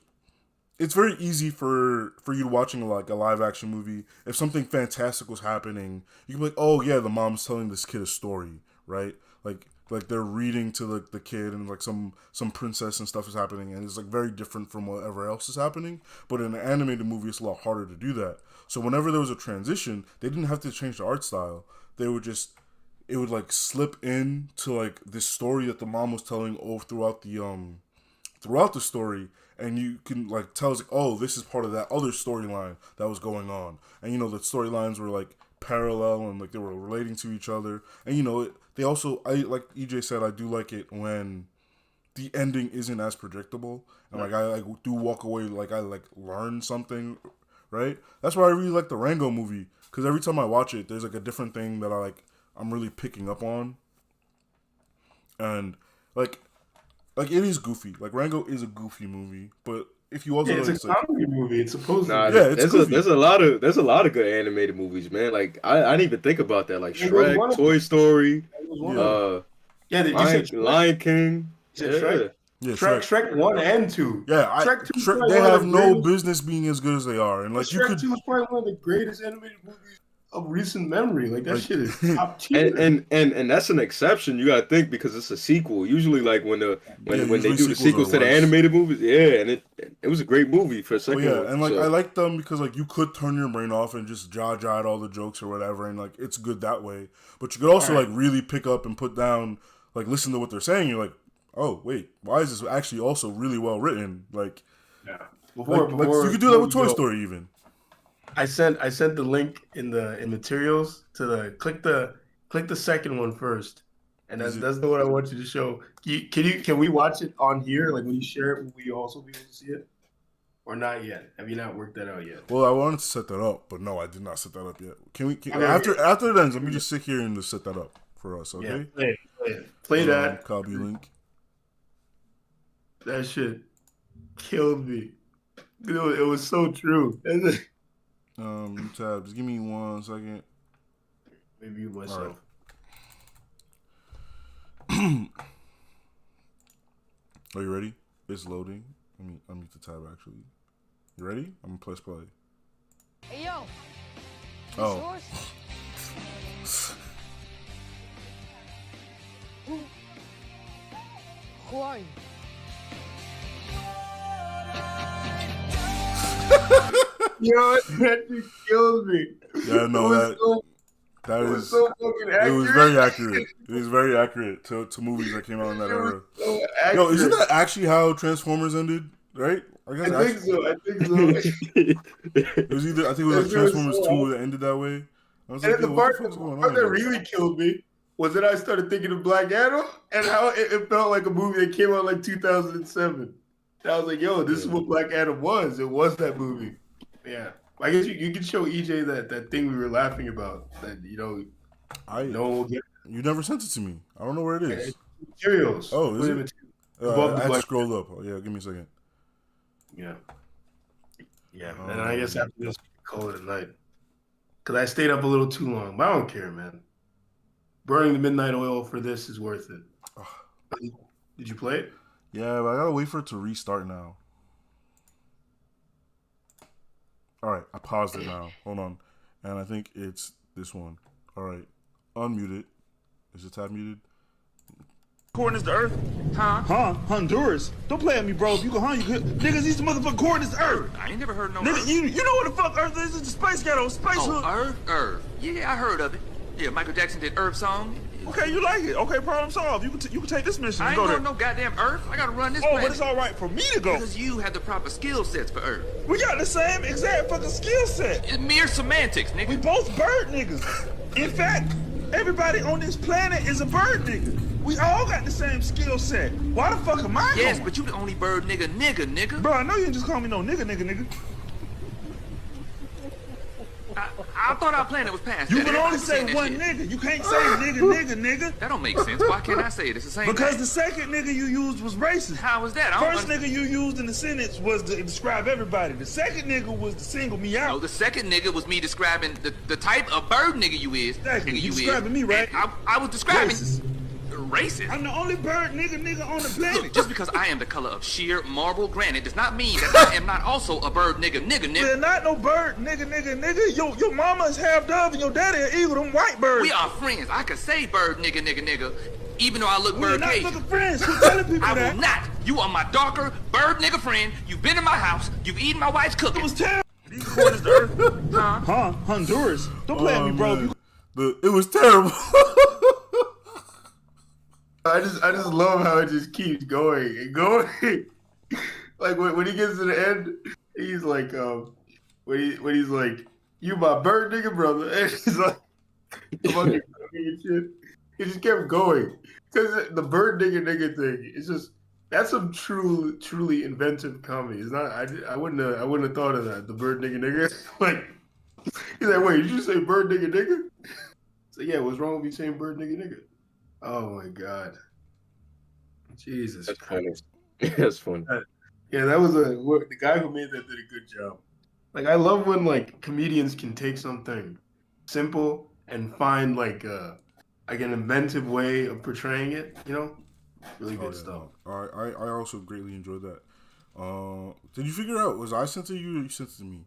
it's very easy for you watching like a live action movie. If something fantastic was happening, you can be like, oh yeah, the mom's telling this kid a story, right? Like they're reading to the kid and like some princess and stuff is happening, and it's like very different from whatever else is happening. But in an animated movie, it's a lot harder to do that. So whenever there was a transition, they didn't have to change the art style. They would just it would like slip in to like this story that the mom was telling all throughout throughout the story, and you can like tell us, like, oh, this is part of that other storyline that was going on, and you know the storylines were like parallel and like they were relating to each other, and you know they also, I like EJ said, I do like it when the ending isn't as predictable, and like I like do walk away like I like learn something, right? That's why I really like the Rango movie, because every time I watch it, there's like a different thing that I'm really picking up on, and like it is goofy. Like Rango is a goofy movie, but if you also it's a comedy movie. It's supposed to. There's a lot of good animated movies, man. Like I didn't even think about that. Like Shrek, Toy Story, did you say Lion King? Shrek? Yeah, Shrek 1 and 2. Yeah, Shrek 2 they have no business being as good as they are, and like Shrek 2 is probably one of the greatest animated movies of recent memory. Like that shit is top tier. And that's an exception. You gotta think, because it's a sequel. Usually, like when they do the sequels to the animated movies, and it was a great movie for a second. Well, and like I like them because like you could turn your brain off and just jaw at all the jokes or whatever, and like it's good that way. But you could also like really pick up and put down, like listen to what they're saying. You're like, oh wait, why is this actually also really well written? Like, before you could do that with Toy Story even. I sent the link in materials to the click the second one first, and that's the one I want you to show. Can we watch it on here? Like when you share it, will we also be able to see it, or not yet? Have you not worked that out yet? Well, I wanted to set that up, but no, I did not set that up yet. Can we after it ends? Let me just sit here and just set that up for us, okay? Yeah, play that. Copy link. That shit killed me. It was so true. Tab, just give me 1 second. Maybe myself. Right. Are you ready? It's loading. Let me unmute the tab actually. You ready? I'm gonna press play. Hey yo. Oh. Who are you? Yo, that dude kills me. Yeah, no, that is so fucking accurate. It was very accurate. It was very accurate to movies that came out in that era. So yo, isn't that actually how Transformers ended? Right? I think so. It was either, I think it was like Transformers 2 that ended that way. I was like, the part that really killed me was that I started thinking of Black Adam and how it felt like a movie that came out like 2007. And I was like, yo, this is what Black Adam was. It was that movie. Yeah. I guess you could show EJ that thing we were laughing about. That, no one will get. You never sent it to me. I don't know where it is. Materials. Oh, is it? I had to scroll up. Oh, yeah, give me a second. Yeah. Yeah. And I guess after this, call it a night. Because I stayed up a little too long. But I don't care, man. Burning the midnight oil for this is worth it. Did you play it? Yeah, but I gotta wait for it to restart now. All right, I paused it now. Hold on. And I think it's this one. All right. Unmute it. Is the tab muted? Coordinates the Earth? Huh? Honduras? Don't play at me, bro. If you go home, you could. Niggas, these motherfucking coordinates the Earth. I ain't never heard no Nigga, Earth. You know what the fuck Earth is? It's a space ghetto, space hood. Earth. Yeah, I heard of it. Yeah, Michael Jackson did Earth song. Okay, you like it. Okay, problem solved. You can take this mission I and ain't go there. going no goddamn Earth. I gotta run this Oh, planet. but it's all right for me to go. Because you have the proper skill sets for Earth. We got the same exact fucking skill set. It's mere semantics, nigga. We both bird niggas. In fact, everybody on this planet is a bird nigga. We all got the same skill set. Why the fuck am I Yes, going? but you the only bird nigga. Bro, I know you didn't just call me no nigga. I thought our planet was past You that. can only Everybody's say saying that one shit. nigga. You can't say nigga. That don't make sense. Why can't I say it? It's the same Because thing. the second nigga you used was racist. How was that? First nigga you used in the sentence was to describe everybody. The second nigga was to single me out. No, the second nigga was me describing the type of bird nigga you is. Exactly. Nigga You is. describing me, right? And I was describing Racist. I'm the only bird nigga on the planet. Look, just because I am the color of sheer marble granite does not mean that I am not also a bird nigga. They're not no bird nigga. Your mama is half dove and your daddy an eagle, them white birds. We are friends. I could say bird nigga, even though I look bird We're not Cajun. fucking friends. Quit telling people I that. will not. You are my darker bird nigga friend. You've been in my house. You've eaten my wife's cooking. It was terrible. These coordinates the Earth? Huh? Honduras? Don't play at me, bro. It was terrible. I just love how it just keeps going and going. Like when he gets to the end, he's like, when he's like, "You my bird nigga brother," and he's like, fucking shit. He just kept going because the bird nigga thing is just that's some truly inventive comedy. It's not. I wouldn't have thought of that. The bird nigga. Like he's like, wait, did you say bird nigga? So yeah, what's wrong with you saying bird nigga? Oh my god, Jesus That's Christ. funny. That's funny. Yeah, that was the guy who made that did a good job. Like I love when like comedians can take something simple and find like an inventive way of portraying it. You know, really good stuff. No. I also greatly enjoyed that. Did you figure out? Was I sent it to you or you sent it to me?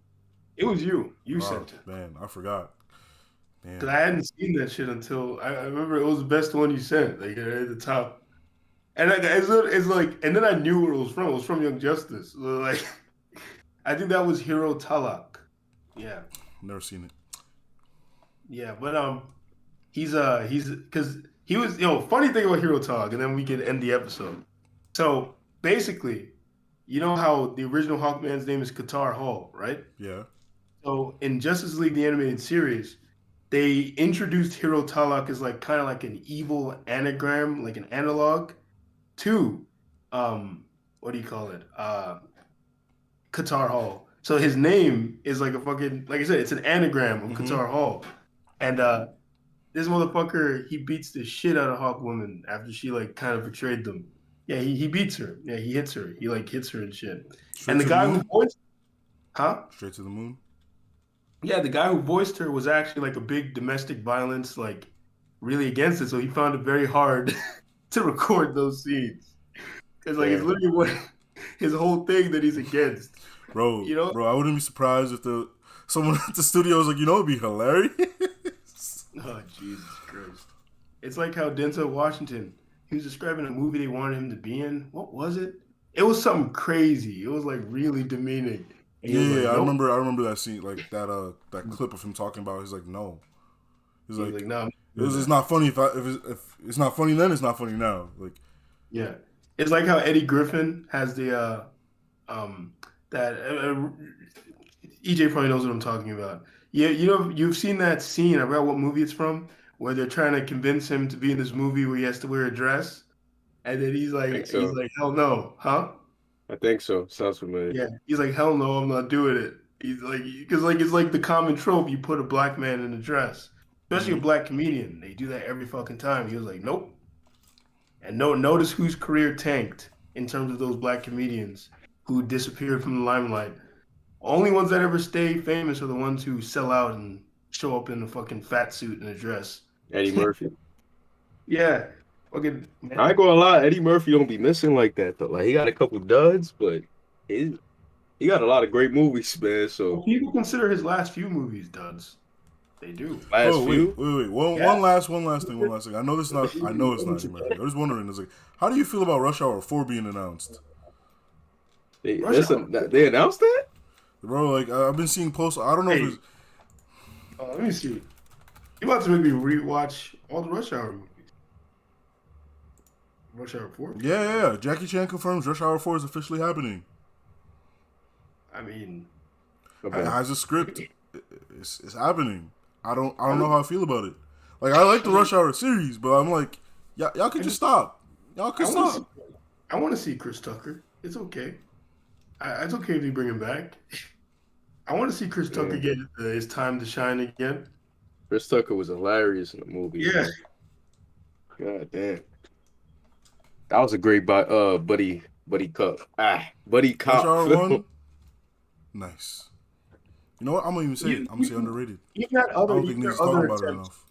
It was you. You sent it. Man, I forgot. Damn. Cause I hadn't seen that shit until I remember it was the best one you sent. Like at the top. And it's like, and then I knew where it was from. It was from Young Justice. So like, I think that was Hero Talak. Yeah. Never seen it. Yeah, but he's because he was funny thing about Hero Talk, and then we can end the episode. So basically, you know how the original Hawkman's name is Qatar Hall, right? Yeah. So in Justice League the animated series, they introduced Hero Talak as like kind of like an evil anagram, like an analog to what do you call it? Qatar Hall. So his name is like a fucking, like I said, it's an anagram of Qatar Hall. And this motherfucker, he beats the shit out of Hawkwoman after she like kind of betrayed them. Yeah, he beats her. Yeah, he hits her. He like hits her and shit. Straight and the to guy moon? who voiced, Straight to the moon. Yeah, the guy who voiced her was actually like a big domestic violence, like really against it. So he found it very hard to record those scenes. Because like it's literally what his whole thing that he's against. Bro, you know? I wouldn't be surprised if someone at the studio was like, it'd be hilarious. Oh, Jesus Christ. It's like how Denzel Washington, he was describing a movie they wanted him to be in. What was it? It was something crazy. It was like really demeaning. Yeah, like, I nope. remember that scene, like that clip of him talking about. He's like, no. He's like, no. It's not funny if it's not funny then, it's not funny now. Like, yeah, it's like how Eddie Griffin has the EJ probably knows what I'm talking about. Yeah, you've seen that scene. I forgot what movie it's from, where they're trying to convince him to be in this movie where he has to wear a dress, and then he's like, hell no, huh? I think so. Sounds familiar. Yeah, he's like, hell no, I'm not doing it. He's like, because like it's like the common trope, you put a black man in a dress, especially a black comedian. They do that every fucking time. He was like, nope. And notice whose career tanked in terms of those black comedians who disappeared from the limelight. Only ones that ever stay famous are the ones who sell out and show up in a fucking fat suit and a dress. Eddie Murphy. Yeah. Fucking, man. I ain't gonna lie, Eddie Murphy don't be missing like that though. Like he got a couple duds, but he got a lot of great movies, man. So people consider his last few movies duds. They do. Wait. One last thing. I know it's not Eddie Murphy. I was wondering, it's like, how do you feel about Rush Hour 4 being announced? They announced that? Bro, like I've been seeing posts. I don't know if it's. Let me see. You about to make me rewatch all the Rush Hour movies. Rush Hour 4? Yeah. Jackie Chan confirms Rush Hour 4 is officially happening. I mean, it has a script. It's happening. I don't know how I feel about it. Like I like the Rush Hour series, but I'm like, y'all can just stop. Y'all can stop. I want to see Chris Tucker. It's okay. It's okay if you bring him back. I want to see Chris Tucker get his time to shine again. Chris Tucker was hilarious in the movie. Yeah. God damn. That was a great buddy cop. Buddy cop. HR1? Nice. You know what? I'm gonna even say it. I'm gonna say underrated. I don't think niggas talk about it enough.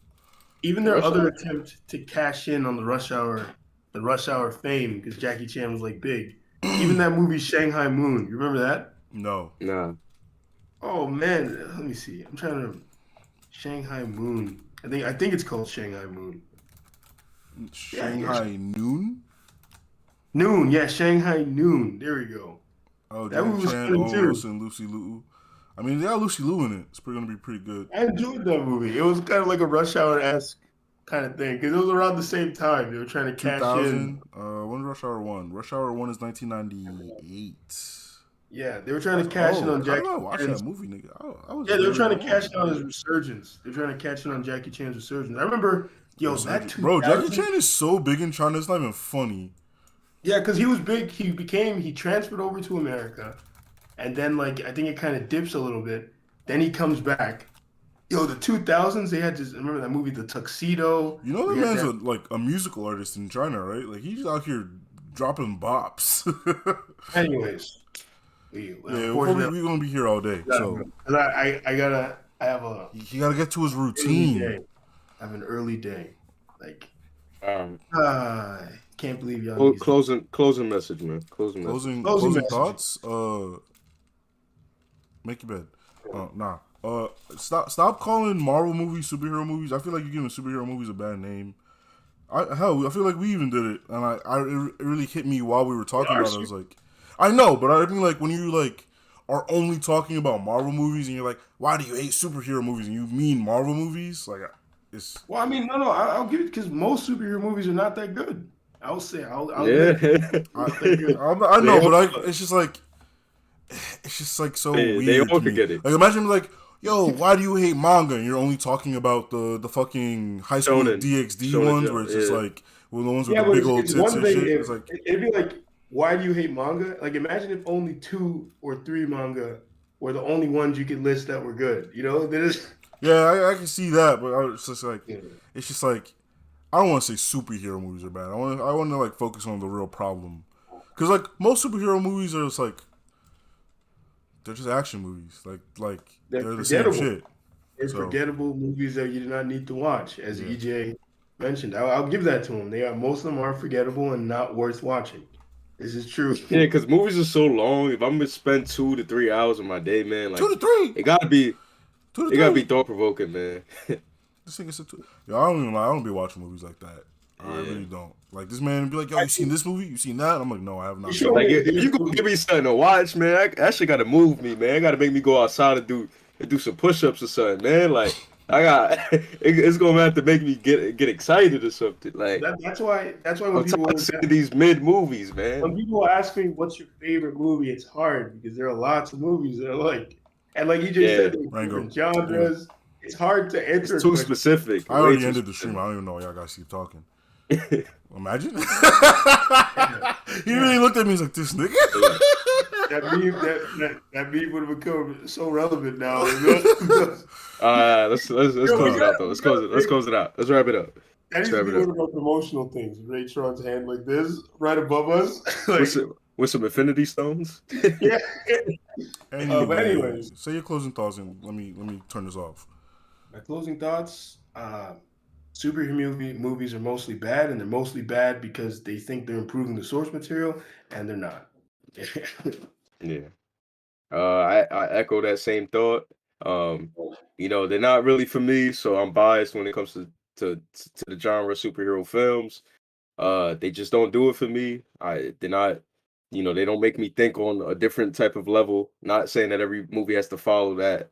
Even their other attempt to cash in on the Rush Hour fame, because Jackie Chan was like big. Even that movie Shanghai Moon, you remember that? No. Nah. Oh man, let me see. I'm trying to Shanghai Moon. I think it's called Shanghai Moon. Shanghai Noon? Noon, yeah, Shanghai Noon. There we go. Oh, Jackie Chan, Owen Wilson, and Lucy Liu. I mean, they got Lucy Liu in it. It's gonna be pretty good. I enjoyed that movie. It was kind of like a Rush Hour-esque kind of thing because it was around the same time they were trying to cash in. 2000. When Rush Hour 1? Rush Hour 1 is 1998. Yeah, they were trying to cash in on How Jackie did I watch Chan's. that movie, nigga? I was Yeah, they were very trying to cash young. in on his resurgence. They're trying to cash in on Jackie Chan's resurgence. I remember, yo, that 2000, Bro, Jackie Chan is so big in China, it's not even funny. Yeah, because he was big. He transferred over to America, and then like I think it kind of dips a little bit. Then he comes back. Yo, the 2000s, they had just remember that movie, The Tuxedo. You know that man's a musical artist in China, right? Like he's out here dropping bops. Anyways, we're gonna be here all day. So I have a. He gotta get to his routine. I have an early day, like. Can't believe y'all. Closing message, man. Closing thoughts. Make your bed. Nah. Stop calling Marvel movies superhero movies. I feel like you're giving superhero movies a bad name. I feel like we even did it, and it really hit me while we were talking about it. I was like, I know, but I mean, like when you like are only talking about Marvel movies, and you're like, why do you hate superhero movies? And you mean Marvel movies? Like, it's. Well, I mean, no, I'll give it because most superhero movies are not that good. I'll say, I'll yeah. I know, but it's just like so weird. They all forget it. Like, imagine like, yo, why do you hate manga? And you're only talking about the fucking high school DxD ones, where it's just like, well, the ones with the big old tits and shit. It's like, it'd be like, why do you hate manga? Like, imagine if only 2 or 3 manga were the only ones you could list that were good. You know, yeah, I can see that, but it's just like, it's just like, I don't want to say superhero movies are bad. I want to like focus on the real problem, because like most superhero movies are just like, they're just action movies. Like they're the same shit. They're forgettable movies that you do not need to watch, as EJ mentioned. I'll give that to him. Most of them are forgettable and not worth watching. This is true. Yeah, because movies are so long. If I'm gonna spend 2 to 3 hours of my day, man, like 2 to 3, it gotta be thought provoking, man. This thing is yo, I don't even lie. I don't be watching movies like that. I really don't. Like this man be like, yo, you seen this movie? You seen that? I'm like, no, I have not. Like if you gonna give me something to watch, man, that shit gotta move me, man. It gotta make me go outside and do some push-ups or something, man. Like it's gonna have to make me get excited or something. Like that's why when people say these mid movies, man. When people ask me what's your favorite movie, it's hard because there are lots of movies that are like, and like you just said, different genres. It's hard to answer. It's too specific. I already ended the stream. I don't even know why y'all guys keep talking. Imagine. He really looked at me like, this nigga. that meme would have become so relevant now. Let's close it out though. Let's close it out. Let's wrap it up. That needs to be one of our promotional things. Ray Tron's hand like this, right above us. Like, with some Infinity Stones. Yeah. Anyways, say your closing thoughts and let me turn this off. My closing thoughts, superhero movies are mostly bad, and they're mostly bad because they think they're improving the source material, and they're not. Yeah. I echo that same thought. You know, they're not really for me, so I'm biased when it comes to the genre of superhero films. They just don't do it for me. They're not, you know, they don't make me think on a different type of level. Not saying that every movie has to follow that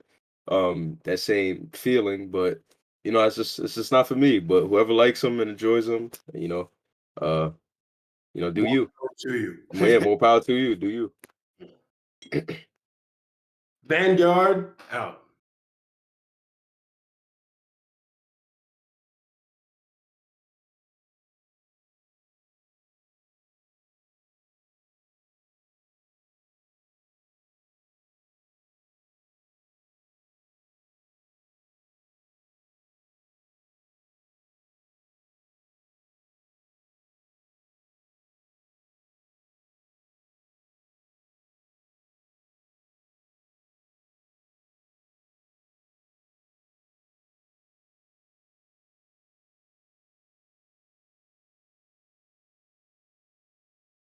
same feeling, but you know, it's just not for me. But whoever likes them and enjoys them, do you? More power to you. Yeah, more power to you. Do you? Vanguard out.